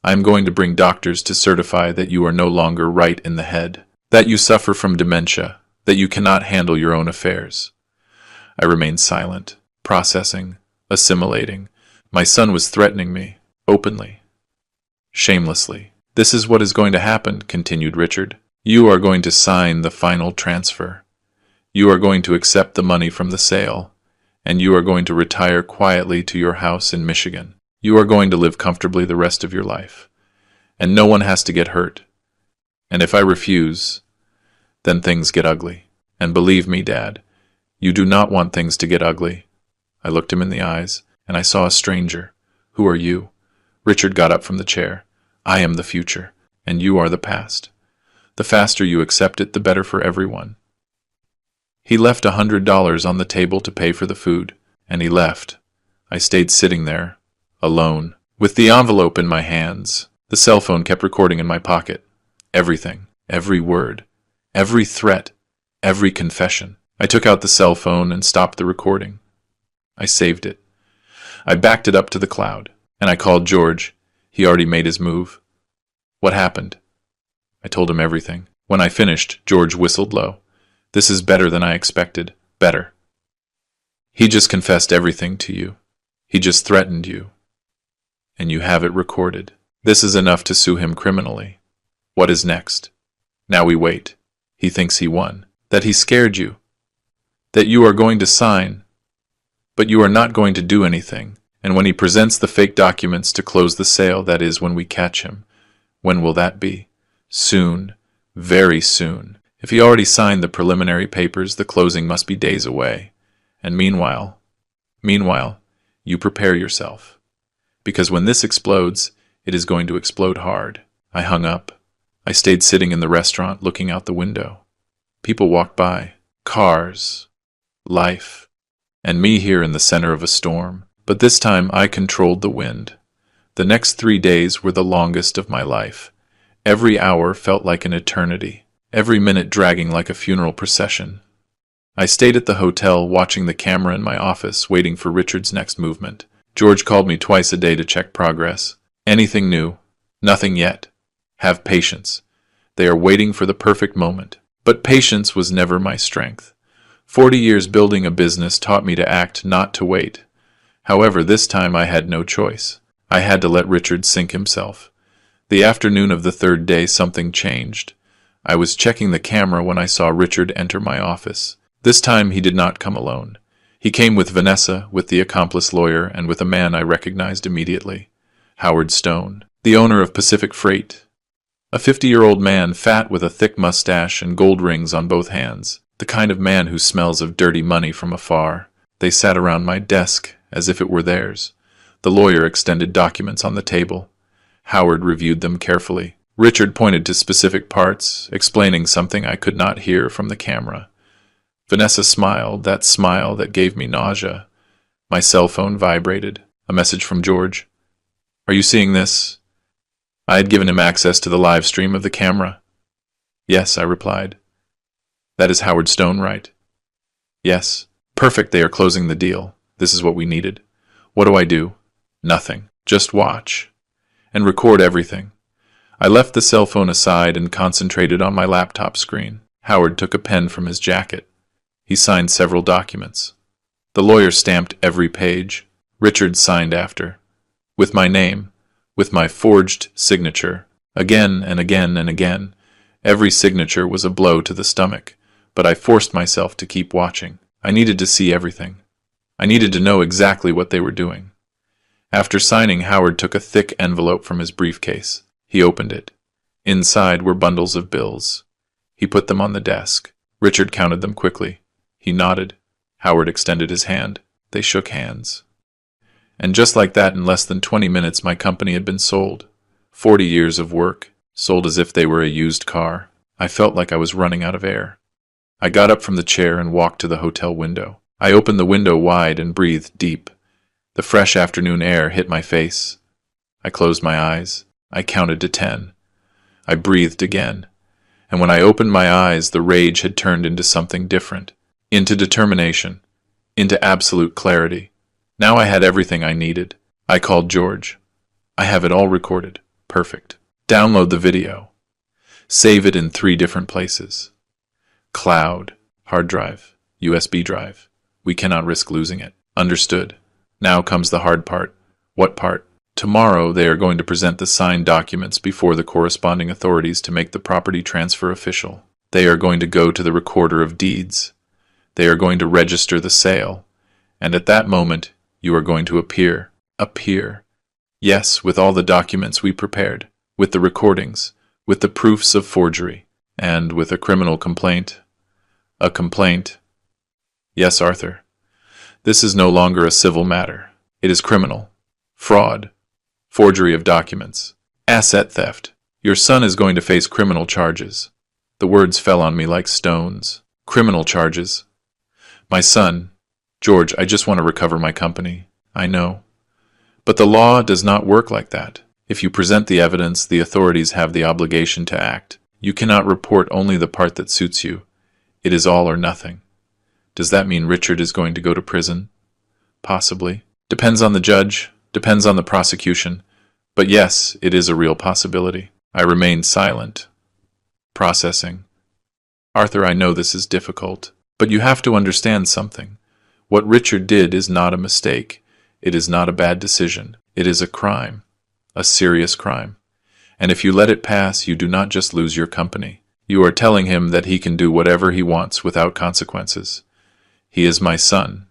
I am going to bring doctors to certify that you are no longer right in the head. That you suffer from dementia. That you cannot handle your own affairs. I remained silent, processing, assimilating. My son was threatening me, openly, shamelessly. This is what is going to happen, continued Richard. You are going to sign the final transfer. You are going to accept the money from the sale, and you are going to retire quietly to your house in Michigan. You are going to live comfortably the rest of your life, and no one has to get hurt. And if I refuse, then things get ugly. And believe me, Dad, you do not want things to get ugly. I looked him in the eyes, and I saw a stranger. Who are you? Richard got up from the chair. I am the future, and you are the past. The faster you accept it, the better for everyone. He left $100 on the table to pay for the food, and he left. I stayed sitting there, alone, with the envelope in my hands. The cell phone kept recording in my pocket. Everything, every word, every threat, every confession. I took out the cell phone and stopped the recording. I saved it. I backed it up to the cloud, and I called George. He already made his move. What happened? I told him everything. When I finished, George whistled low. This is better than I expected. Better. He just confessed everything to you. He just threatened you. And you have it recorded. This is enough to sue him criminally. What is next? Now we wait. He thinks he won. That he scared you. That you are going to sign. But you are not going to do anything. And when he presents the fake documents to close the sale, that is when we catch him. When will that be? Soon. Very soon. If he already signed the preliminary papers, the closing must be days away. And meanwhile, you prepare yourself. Because when this explodes, it is going to explode hard. I hung up. I stayed sitting in the restaurant looking out the window. People walked by. Cars. Life. And me here in the center of a storm. But this time I controlled the wind. The next 3 days were the longest of my life. Every hour felt like an eternity. Every minute dragging like a funeral procession. I stayed at the hotel watching the camera in my office, waiting for Richard's next movement. George called me twice a day to check progress. Anything new? Nothing yet. Have patience. They are waiting for the perfect moment. But patience was never my strength. 40 years building a business taught me to act, not to wait. However, this time I had no choice. I had to let Richard sink himself. The afternoon of the third day, something changed. I was checking the camera when I saw Richard enter my office. This time he did not come alone. He came with Vanessa, with the accomplice lawyer, and with a man I recognized immediately. Howard Stone, the owner of Pacific Freight. A 50-year-old man, fat with a thick mustache and gold rings on both hands. The kind of man who smells of dirty money from afar. They sat around my desk, as if it were theirs. The lawyer extended documents on the table. Howard reviewed them carefully. Richard pointed to specific parts, explaining something I could not hear from the camera. Vanessa smiled, that smile that gave me nausea. My cell phone vibrated. A message from George. "Are you seeing this?" I had given him access to the live stream of the camera. "Yes," I replied. "That is Howard Stone, right?" "Yes." "Perfect, they are closing the deal. This is what we needed." "What do I do?" "Nothing. Just watch. And record everything." I left the cell phone aside and concentrated on my laptop screen. Howard took a pen from his jacket. He signed several documents. The lawyer stamped every page. Richard signed after. With my name. With my forged signature. Again and again and again. Every signature was a blow to the stomach, but I forced myself to keep watching. I needed to see everything. I needed to know exactly what they were doing. After signing, Howard took a thick envelope from his briefcase. He opened it. Inside were bundles of bills. He put them on the desk. Richard counted them quickly. He nodded. Howard extended his hand. They shook hands. And just like that, in less than 20 minutes, my company had been sold. 40 years of work, sold as if they were a used car. I felt like I was running out of air. I got up from the chair and walked to the hotel window. I opened the window wide and breathed deep. The fresh afternoon air hit my face. I closed my eyes. I counted to 10. I breathed again. And when I opened my eyes, the rage had turned into something different. Into determination. Into absolute clarity. Now I had everything I needed. I called George. "I have it all recorded. Perfect. Download the video. Save it in 3 different places. Cloud, hard drive, USB drive. We cannot risk losing it." "Understood. Now comes the hard part." "What part?" "Tomorrow they are going to present the signed documents before the corresponding authorities to make the property transfer official. They are going to go to the recorder of deeds. They are going to register the sale. And at that moment, you are going to appear. Appear. Yes, with all the documents we prepared. With the recordings. With the proofs of forgery. And with a criminal complaint." "A complaint?" "Yes, Arthur. This is no longer a civil matter. It is criminal. Fraud. Forgery of documents. Asset theft. Your son is going to face criminal charges." The words fell on me like stones. Criminal charges. "My son, George, I just want to recover my company." "I know. But the law does not work like that. If you present the evidence, the authorities have the obligation to act. You cannot report only the part that suits you. It is all or nothing." "Does that mean Richard is going to go to prison?" "Possibly. Depends on the judge, depends on the prosecution. But yes, it is a real possibility." I remained silent. Processing. "Arthur, I know this is difficult, but you have to understand something. What Richard did is not a mistake. It is not a bad decision. It is a crime. A serious crime. And if you let it pass, you do not just lose your company. You are telling him that he can do whatever he wants without consequences. He is my son,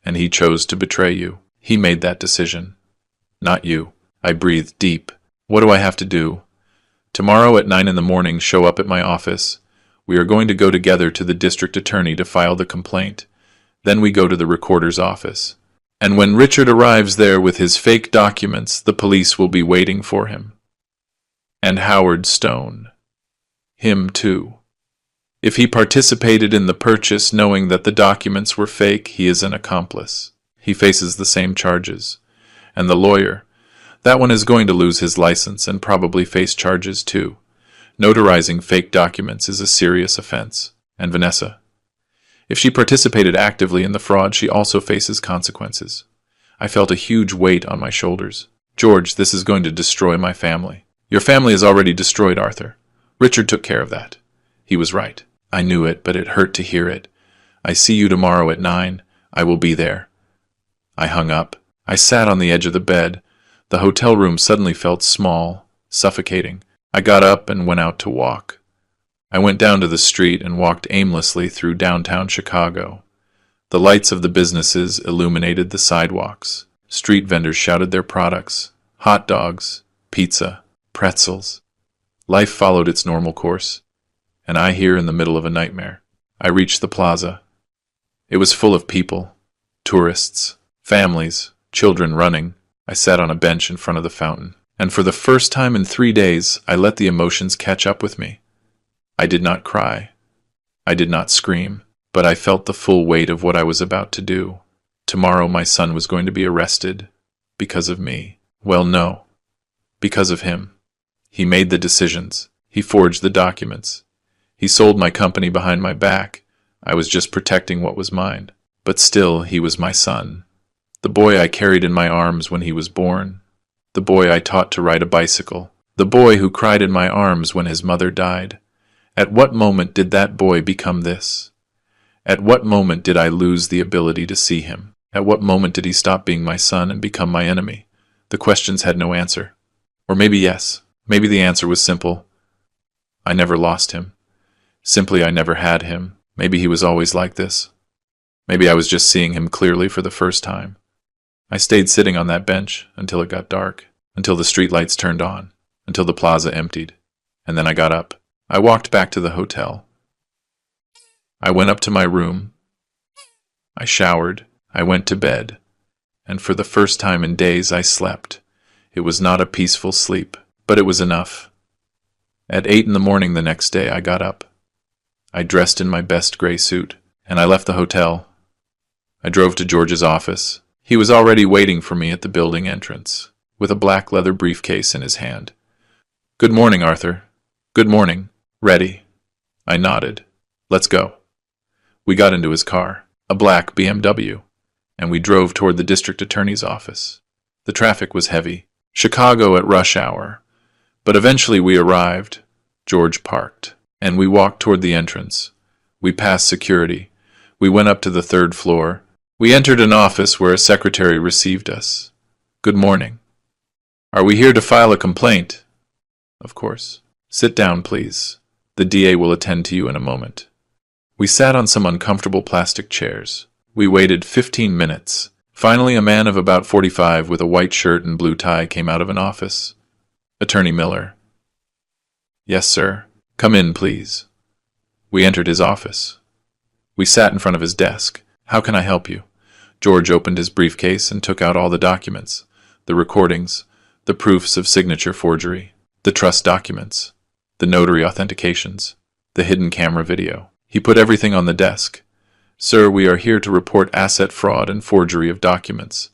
and he chose to betray you. He made that decision. Not you." I breathed deep. "What do I have to do?" "Tomorrow at 9 in the morning, show up at my office. We are going to go together to the district attorney to file the complaint. Then we go to the recorder's office. And when Richard arrives there with his fake documents, the police will be waiting for him. And Howard Stone. Him too. If he participated in the purchase knowing that the documents were fake, he is an accomplice. He faces the same charges. And the lawyer, that one is going to lose his license and probably face charges too. Notarizing fake documents is a serious offense. And Vanessa, if she participated actively in the fraud, she also faces consequences. I felt a huge weight on my shoulders. George, this is going to destroy my family. Your family is already destroyed, Arthur. Richard took care of that. He was right. I knew it, but it hurt to hear it. I see you tomorrow at 9. I will be there. I hung up. I sat on the edge of the bed. The hotel room suddenly felt small, suffocating. I got up and went out to walk. I went down to the street and walked aimlessly through downtown Chicago. The lights of the businesses illuminated the sidewalks. Street vendors shouted their products: hot dogs, pizza, pretzels. Life followed its normal course, and I here in the middle of a nightmare. I reached the plaza. It was full of people, tourists, families, children running. I sat on a bench in front of the fountain, and for the first time in 3 days, I let the emotions catch up with me. I did not cry. I did not scream, but I felt the full weight of what I was about to do. Tomorrow my son was going to be arrested. Because of me. Well, no. Because of him. He made the decisions. He forged the documents. He sold my company behind my back. I was just protecting what was mine. But still, he was my son. The boy I carried in my arms when he was born. The boy I taught to ride a bicycle. The boy who cried in my arms when his mother died. At what moment did that boy become this? At what moment did I lose the ability to see him? At what moment did he stop being my son and become my enemy? The questions had no answer. Or maybe yes. Maybe the answer was simple. I never lost him. Simply, I never had him. Maybe he was always like this. Maybe I was just seeing him clearly for the first time. I stayed sitting on that bench until it got dark, until the streetlights turned on, until the plaza emptied. And then I got up. I walked back to the hotel. I went up to my room. I showered. I went to bed. And for the first time in days, I slept. It was not a peaceful sleep, but it was enough. At 8 in the morning the next day, I got up. I dressed in my best gray suit, and I left the hotel. I drove to George's office. He was already waiting for me at the building entrance, with a black leather briefcase in his hand. "Good morning, Arthur." "Good morning. Ready?" I nodded. "Let's go." We got into his car, a black BMW, and we drove toward the district attorney's office. The traffic was heavy. Chicago at rush hour. But eventually we arrived. George parked, and we walked toward the entrance. We passed security. We went up to the 3rd floor. We entered an office where a secretary received us. "Good morning. Are we here to file a complaint?" "Of course." "Sit down, please. The DA will attend to you in a moment." We sat on some uncomfortable plastic chairs. We waited 15 minutes. Finally, a man of about 45 with a white shirt and blue tie came out of an office. "Attorney Miller." "Yes, sir. Come in, please." We entered his office. We sat in front of his desk. "How can I help you?" George opened his briefcase and took out all the documents, the recordings, the proofs of signature forgery, the trust documents, the notary authentications, the hidden camera video. He put everything on the desk. "Sir, we are here to report asset fraud and forgery of documents.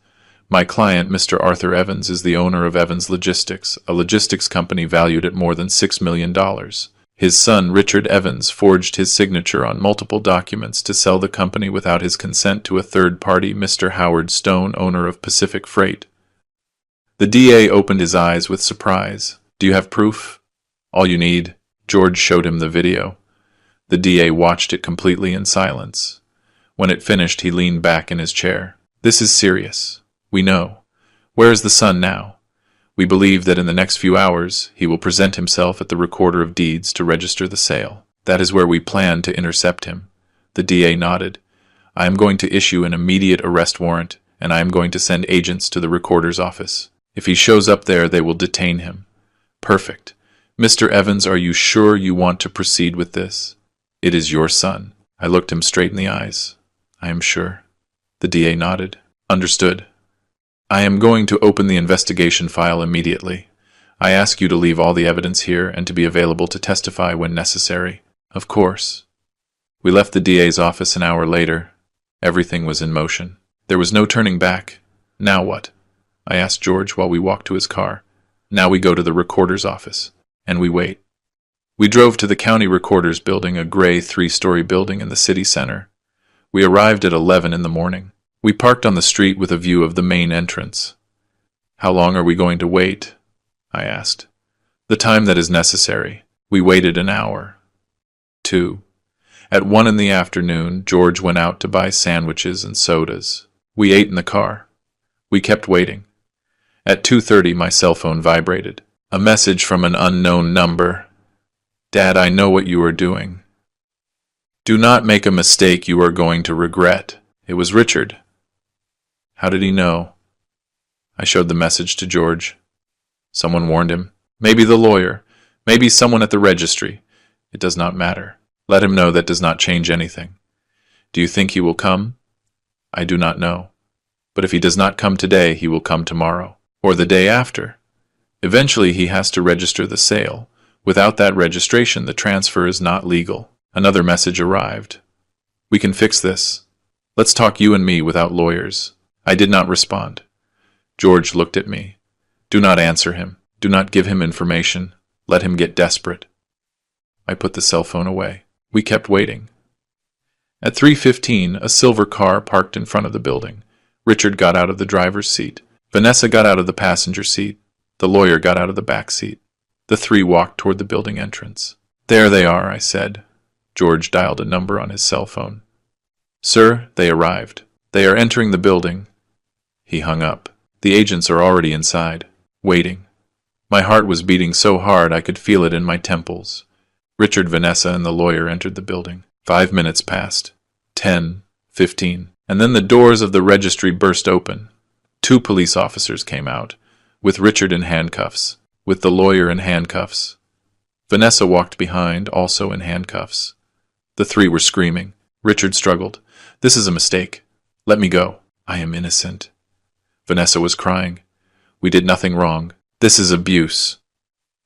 My client, Mr. Arthur Evans, is the owner of Evans Logistics, a logistics company valued at more than $6 million. His son, Richard Evans, forged his signature on multiple documents to sell the company without his consent to a third party, Mr. Howard Stone, owner of Pacific Freight." The DA opened his eyes with surprise. "Do you have proof?" "All you need." George showed him the video. The DA watched it completely in silence. When it finished, he leaned back in his chair. "This is serious. We know. Where is the son now? We believe that in the next few hours he will present himself at the Recorder of Deeds to register the sale. That is where we plan to intercept him." The DA nodded. "I am going to issue an immediate arrest warrant, and I am going to send agents to the Recorder's office. If he shows up there, they will detain him." "Perfect. Mr. Evans, are you sure you want to proceed with this? It is your son." I looked him straight in the eyes. I am sure. The DA nodded. Understood. I am going to open the investigation file immediately. I ask you to leave all the evidence here and to be available to testify when necessary. Of course. We left the DA's office an hour later. Everything was in motion. There was no turning back. Now what? I asked George while we walked to his car. Now we go to the recorder's office. And we wait. We drove to the county recorder's building, a gray 3-story building in the city center. We arrived at 11 in the morning. We parked on the street with a view of the main entrance. How long are we going to wait? I asked. The time that is necessary. We waited an hour. 2. At 1 in the afternoon, George went out to buy sandwiches and sodas. We ate in the car. We kept waiting. At 2:30, my cell phone vibrated. A message from an unknown number. Dad, I know what you are doing. Do not make a mistake you are going to regret. It was Richard. How did he know? I showed the message to George. Someone warned him. Maybe the lawyer. Maybe someone at the registry. It does not matter. Let him know that does not change anything. Do you think he will come? I do not know. But if he does not come today, he will come tomorrow. Or the day after. Eventually he has to register the sale. Without that registration, the transfer is not legal. Another message arrived. We can fix this. Let's talk you and me without lawyers. I did not respond. George looked at me. Do not answer him. Do not give him information. Let him get desperate. I put the cell phone away. We kept waiting. At 3:15, a silver car parked in front of the building. Richard got out of the driver's seat. Vanessa got out of the passenger seat. The lawyer got out of the back seat. The 3 walked toward the building entrance. There they are, I said. George dialed a number on his cell phone. Sir, they arrived. They are entering the building. He hung up. The agents are already inside, waiting. My heart was beating so hard I could feel it in my temples. Richard, Vanessa, and the lawyer entered the building. 5 minutes passed. 10, 15, and then the doors of the registry burst open. 2 police officers came out, with Richard in handcuffs, with the lawyer in handcuffs. Vanessa walked behind, also in handcuffs. The 3 were screaming. Richard struggled. This is a mistake. Let me go. I am innocent. Vanessa was crying. We did nothing wrong. This is abuse.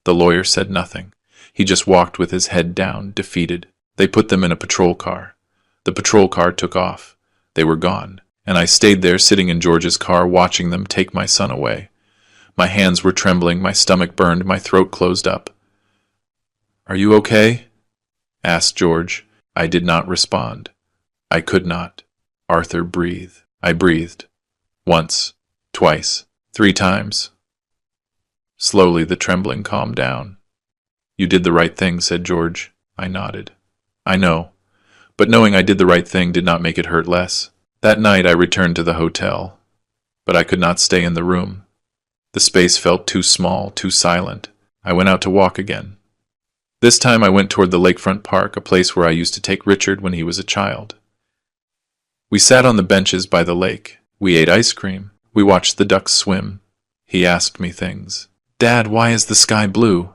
The lawyer said nothing. He just walked with his head down, defeated. They put them in a patrol car. The patrol car took off. They were gone, and I stayed there sitting in George's car watching them take my son away. My hands were trembling, my stomach burned, my throat closed up. Are you okay? Asked George. I did not respond. I could not. Arthur, breathe. I breathed. Once, twice, 3 times. Slowly the trembling calmed down. You did the right thing, said George. I nodded. I know, but knowing I did the right thing did not make it hurt less. That night I returned to the hotel, but I could not stay in the room. The space felt too small, too silent. I went out to walk again. This time I went toward the lakefront park, a place where I used to take Richard when he was a child. We sat on the benches by the lake. We ate ice cream. We watched the ducks swim. He asked me things. Dad, why is the sky blue?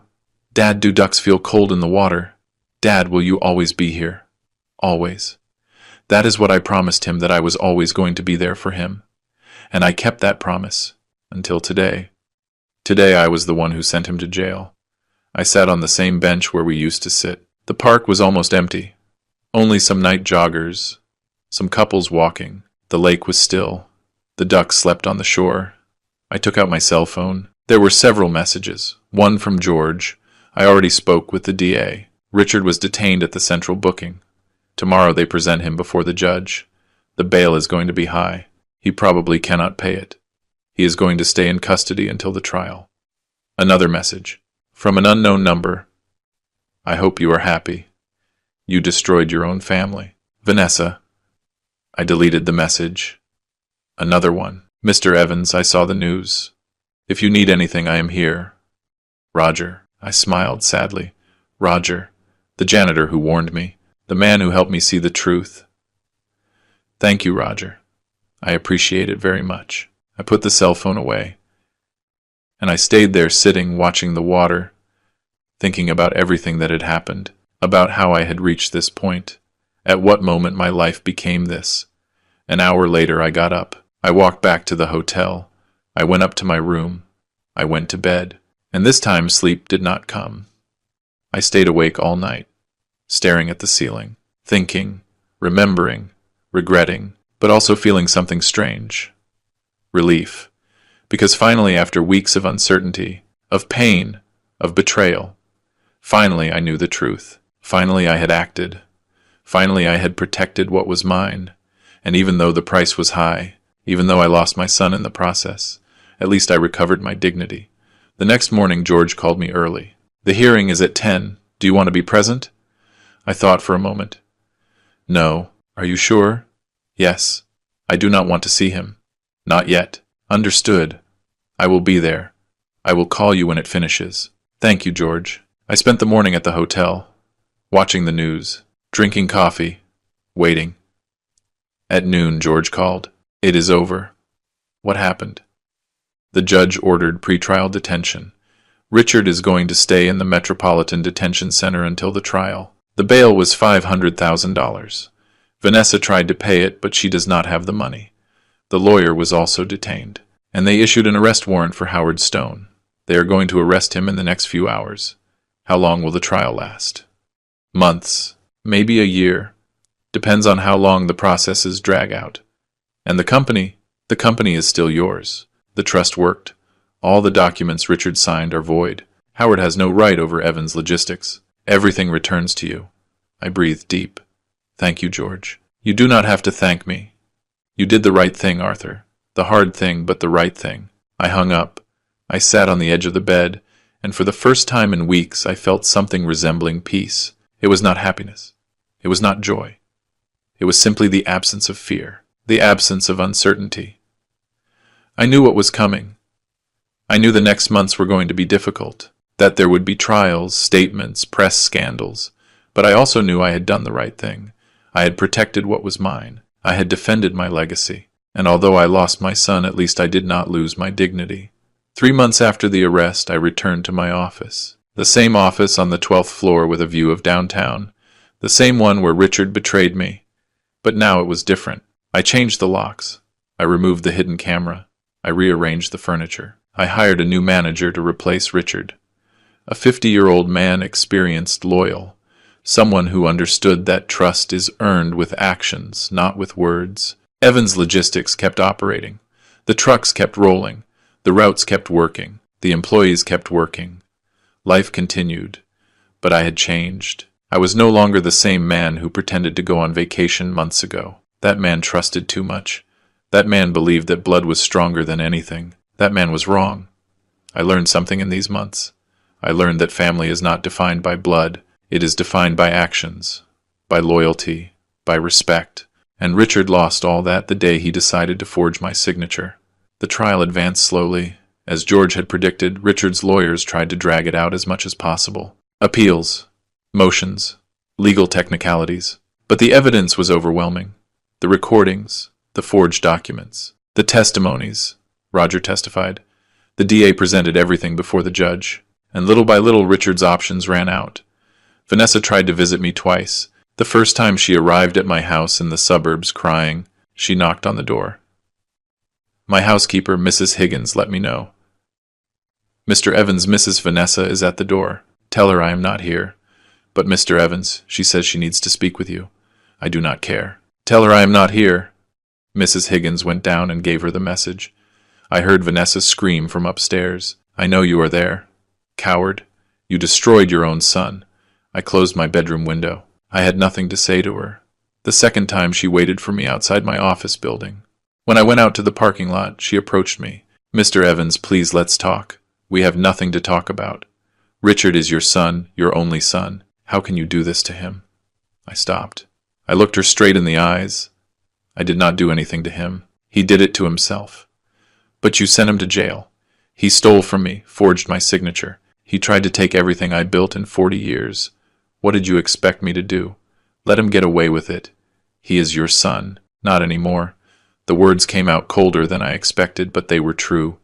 Dad, do ducks feel cold in the water? Dad, will you always be here? Always. That is what I promised him, that I was always going to be there for him. And I kept that promise. Until today. Today I was the one who sent him to jail. I sat on the same bench where we used to sit. The park was almost empty. Only some night joggers. Some couples walking. The lake was still. The ducks slept on the shore. I took out my cell phone. There were several messages. One from George. I already spoke with the DA. Richard was detained at the central booking. Tomorrow they present him before the judge. The bail is going to be high. He probably cannot pay it. He is going to stay in custody until the trial. Another message. From an unknown number. I hope you are happy. You destroyed your own family. Vanessa. I deleted the message. Another one. Mr. Evans, I saw the news. If you need anything, I am here. Roger. I smiled sadly. Roger. The janitor who warned me. The man who helped me see the truth. Thank you, Roger. I appreciate it very much. I put the cell phone away. And I stayed there sitting, watching the water, thinking about everything that had happened, about how I had reached this point, at what moment my life became this. An hour later, I got up. I walked back to the hotel. I went up to my room. I went to bed. And this time sleep did not come. I stayed awake all night, staring at the ceiling, thinking, remembering, regretting, but also feeling something strange. Relief. Because finally, after weeks of uncertainty, of pain, of betrayal, finally I knew the truth. Finally I had acted. Finally I had protected what was mine. And even though the price was high, even though I lost my son in the process, at least I recovered my dignity. The next morning George called me early. "The hearing is at 10. Do you want to be present?" I thought for a moment. "No. Are you sure?" "Yes. I do not want to see him." "Not yet." "Understood. I will be there. I will call you when it finishes." "Thank you, George." I spent the morning at the hotel, watching the news, drinking coffee, waiting. At noon, George called. "It is over." "What happened?" The judge ordered pretrial detention. Richard is going to stay in the Metropolitan Detention Center until the trial. The bail was $500,000. Vanessa tried to pay it, but she does not have the money. The lawyer was also detained, and they issued an arrest warrant for Howard Stone. They are going to arrest him in the next few hours. How long will the trial last? Months, maybe a year. Depends on how long the processes drag out. And the company is still yours. The trust worked. All the documents Richard signed are void. Howard has no right over Evans Logistics. Everything returns to you. I breathed deep. Thank you, George. You do not have to thank me. You did the right thing, Arthur. The hard thing, but the right thing. I hung up. I sat on the edge of the bed, and for the first time in weeks I felt something resembling peace. It was not happiness. It was not joy. It was simply the absence of fear, the absence of uncertainty. I knew what was coming. I knew the next months were going to be difficult, that there would be trials, statements, press scandals, but I also knew I had done the right thing. I had protected what was mine. I had defended my legacy. And although I lost my son, at least I did not lose my dignity. 3 months after the arrest, I returned to my office. The same office on the 12th floor with a view of downtown. The same one where Richard betrayed me. But now it was different. I changed the locks. I removed the hidden camera. I rearranged the furniture. I hired a new manager to replace Richard. A 50-year-old man, experienced, loyal. Someone who understood that trust is earned with actions, not with words. Evans Logistics kept operating. The trucks kept rolling. The routes kept working. The employees kept working. Life continued. But I had changed. I was no longer the same man who pretended to go on vacation months ago. That man trusted too much. That man believed that blood was stronger than anything. That man was wrong. I learned something in these months. I learned that family is not defined by blood. It is defined by actions, by loyalty, by respect. And Richard lost all that the day he decided to forge my signature. The trial advanced slowly. As George had predicted, Richard's lawyers tried to drag it out as much as possible. Appeals, motions, legal technicalities. But the evidence was overwhelming. The recordings, the forged documents, the testimonies. Roger testified. The DA presented everything before the judge, and little by little Richard's options ran out. Vanessa tried to visit me twice. The first time she arrived at my house in the suburbs crying, she knocked on the door. My housekeeper, Mrs. Higgins, let me know. "Mr. Evans, Mrs. Vanessa is at the door. Tell her I am not here." "But Mr. Evans, she says she needs to speak with you." "I do not care." "Tell her I am not here." Mrs. Higgins went down and gave her the message. I heard Vanessa scream from upstairs. "I know you are there. Coward. You destroyed your own son." I closed my bedroom window. I had nothing to say to her. The second time she waited for me outside my office building. When I went out to the parking lot, she approached me. "Mr. Evans, please let's talk. We have nothing to talk about. Richard is your son, your only son. How can you do this to him?" I stopped. I looked her straight in the eyes. "I did not do anything to him. He did it to himself." "But you sent him to jail. He stole from me, forged my signature. He tried to take everything I built in 40 years. What did you expect me to do? Let him get away with it. He is your son. Not anymore." The words came out colder than I expected, but they were true.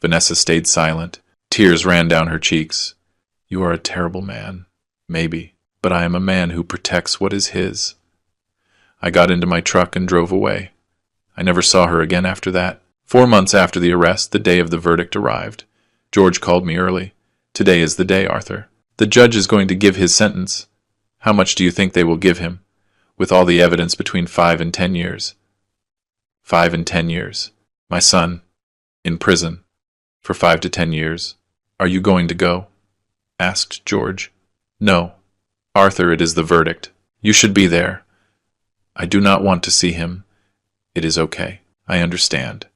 Vanessa stayed silent. Tears ran down her cheeks. "You are a terrible man. Maybe. But I am a man who protects what is his." I got into my truck and drove away. I never saw her again after that. 4 months after the arrest, the day of the verdict arrived. George called me early. Today is the day, Arthur. The judge is going to give his sentence. How much do you think they will give him? With all the evidence, between 5 and 10 years. 5 and 10 years. My son, in prison, for 5 to 10 years. Are you going to go? Asked George. No. Arthur, it is the verdict. You should be there. I do not want to see him. It is okay. I understand.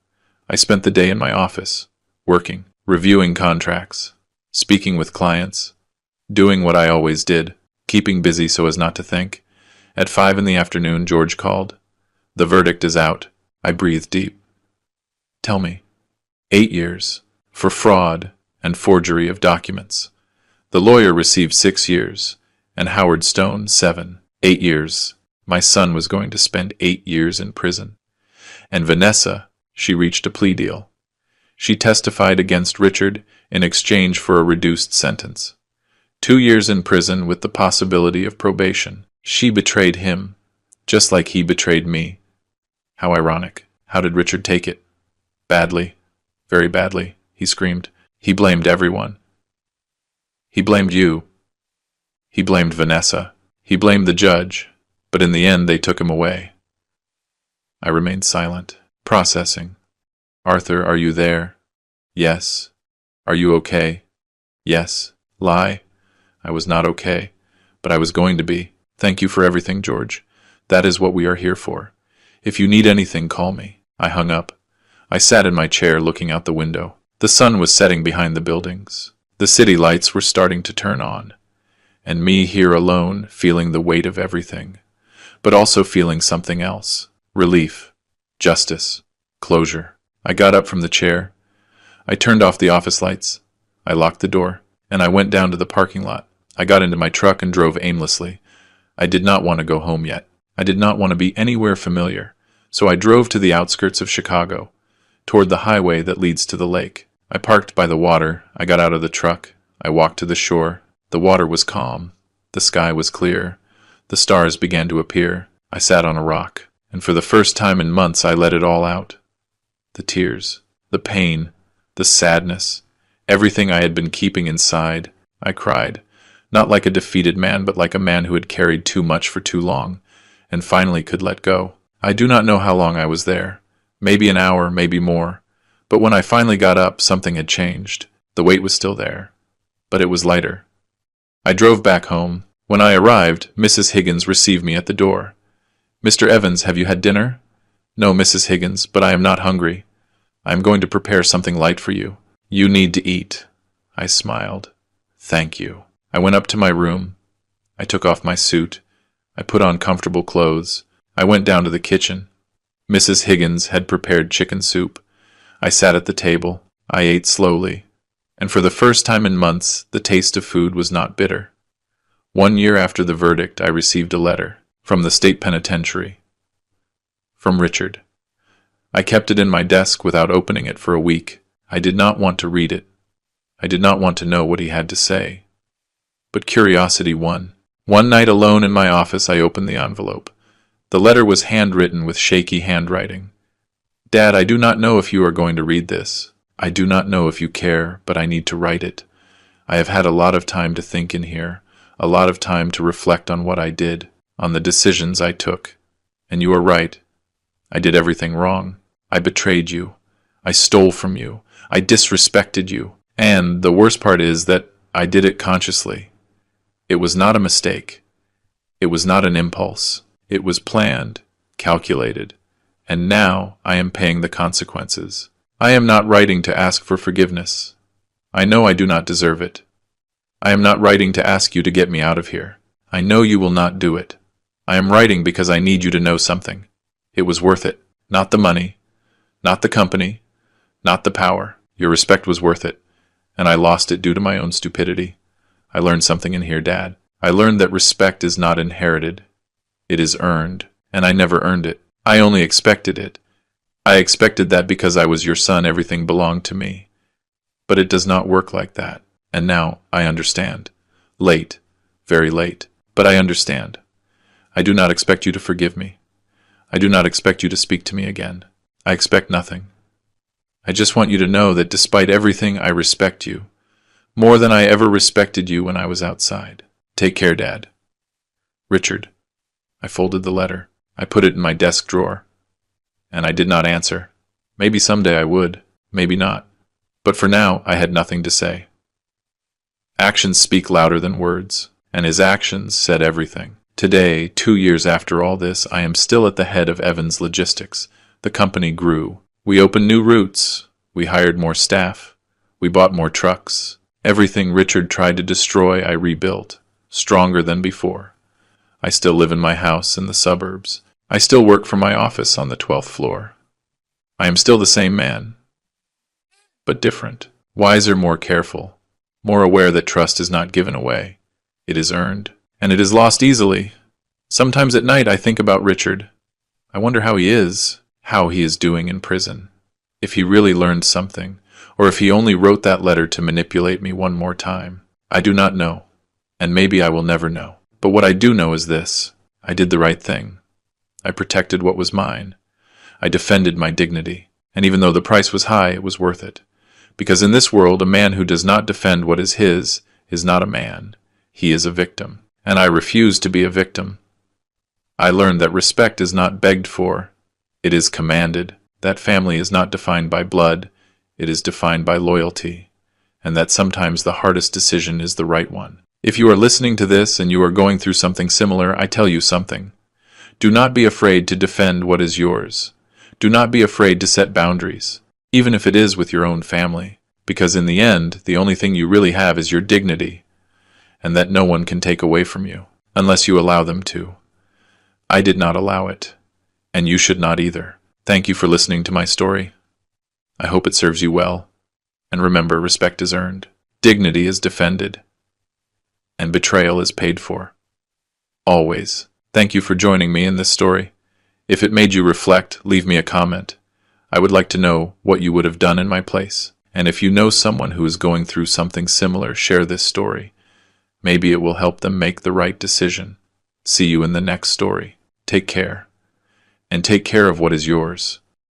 I spent the day in my office, working, reviewing contracts, speaking with clients, doing what I always did, keeping busy so as not to think. At 5 in the afternoon, George called. The verdict is out. I breathed deep. Tell me. 8 years, for fraud and forgery of documents. The lawyer received 6 years, and Howard Stone 7. 8 years. My son was going to spend 8 years in prison. And Vanessa, she reached a plea deal. She testified against Richard in exchange for a reduced sentence. 2 years in prison with the possibility of probation. She betrayed him, just like he betrayed me. How ironic. How did Richard take it? Badly. Very badly, he screamed. He blamed everyone. He blamed you. He blamed Vanessa. He blamed the judge, but in the end they took him away. I remained silent, processing. Arthur, are you there? Yes. Are you okay? Yes. Lie. I was not okay, but I was going to be. Thank you for everything, George. That is what we are here for. If you need anything, call me. I hung up. I sat in my chair looking out the window. The sun was setting behind the buildings. The city lights were starting to turn on. And me here alone, feeling the weight of everything, but also feeling something else. Relief. Justice. Closure. I got up from the chair. I turned off the office lights. I locked the door, and I went down to the parking lot. I got into my truck and drove aimlessly. I did not want to go home yet. I did not want to be anywhere familiar, so I drove to the outskirts of Chicago, toward the highway that leads to the lake. I parked by the water. I got out of the truck. I walked to the shore. The water was calm. The sky was clear. The stars began to appear. I sat on a rock, and for the first time in months I let it all out. The tears, the pain, the sadness, everything I had been keeping inside. I cried, not like a defeated man, but like a man who had carried too much for too long, and finally could let go. I do not know how long I was there. Maybe an hour, maybe more. But when I finally got up, something had changed. The weight was still there, but it was lighter. I drove back home. When I arrived, Mrs. Higgins received me at the door. Mr. Evans, have you had dinner? No, Mrs. Higgins, but I am not hungry. I am going to prepare something light for you. You need to eat. I smiled. Thank you. I went up to my room. I took off my suit. I put on comfortable clothes. I went down to the kitchen. Mrs. Higgins had prepared chicken soup. I sat at the table. I ate slowly. And for the first time in months, the taste of food was not bitter. 1 year after the verdict, I received a letter from the state penitentiary. From Richard. I kept it in my desk without opening it for a week. I did not want to read it. I did not want to know what he had to say. But curiosity won. One night alone in my office, I opened the envelope. The letter was handwritten with shaky handwriting. Dad, I do not know if you are going to read this. I do not know if you care, but I need to write it. I have had a lot of time to think in here, a lot of time to reflect on what I did, on the decisions I took. And you are right. I did everything wrong. I betrayed you. I stole from you. I disrespected you. And the worst part is that I did it consciously. It was not a mistake. It was not an impulse. It was planned, calculated, and now I am paying the consequences. I am not writing to ask for forgiveness. I know I do not deserve it. I am not writing to ask you to get me out of here. I know you will not do it. I am writing because I need you to know something. It was worth it. Not the money, not the company, not the power. Your respect was worth it, and I lost it due to my own stupidity. I learned something in here, Dad. I learned that respect is not inherited. It is earned, and I never earned it. I only expected it. I expected that because I was your son, everything belonged to me. But it does not work like that, and now I understand. Late, very late, but I understand. I do not expect you to forgive me. I do not expect you to speak to me again. I expect nothing. I just want you to know that despite everything, I respect you, more than I ever respected you when I was outside. Take care, Dad. Richard. I folded the letter. I put it in my desk drawer. And I did not answer. Maybe someday I would, maybe not. But for now, I had nothing to say. Actions speak louder than words, and his actions said everything. Today, 2 years after all this, I am still at the head of Evans Logistics. The company grew. We opened new routes. We hired more staff. We bought more trucks. Everything Richard tried to destroy, I rebuilt, stronger than before. I still live in my house in the suburbs. I still work from my office on the 12th floor. I am still the same man, but different, wiser, more careful, more aware that trust is not given away. It is earned, and it is lost easily. Sometimes at night I think about Richard. I wonder how he is doing in prison. If he really learned something, or if he only wrote that letter to manipulate me one more time. I do not know, and maybe I will never know. But what I do know is this: I did the right thing. I protected what was mine. I defended my dignity, and even though the price was high, it was worth it. Because in this world, a man who does not defend what is his is not a man. He is a victim, and I refuse to be a victim. I learned that respect is not begged for, it is commanded. That family is not defined by blood, it is defined by loyalty, and that sometimes the hardest decision is the right one. If you are listening to this and you are going through something similar, I tell you something. Do not be afraid to defend what is yours. Do not be afraid to set boundaries, even if it is with your own family, because in the end, the only thing you really have is your dignity, and that no one can take away from you, unless you allow them to. I did not allow it, and you should not either. Thank you for listening to my story. I hope it serves you well, and remember, respect is earned, dignity is defended, and betrayal is paid for. Always. Thank you for joining me in this story. If it made you reflect, leave me a comment. I would like to know what you would have done in my place. And if you know someone who is going through something similar, share this story. Maybe it will help them make the right decision. See you in the next story. Take care. And take care of what is yours.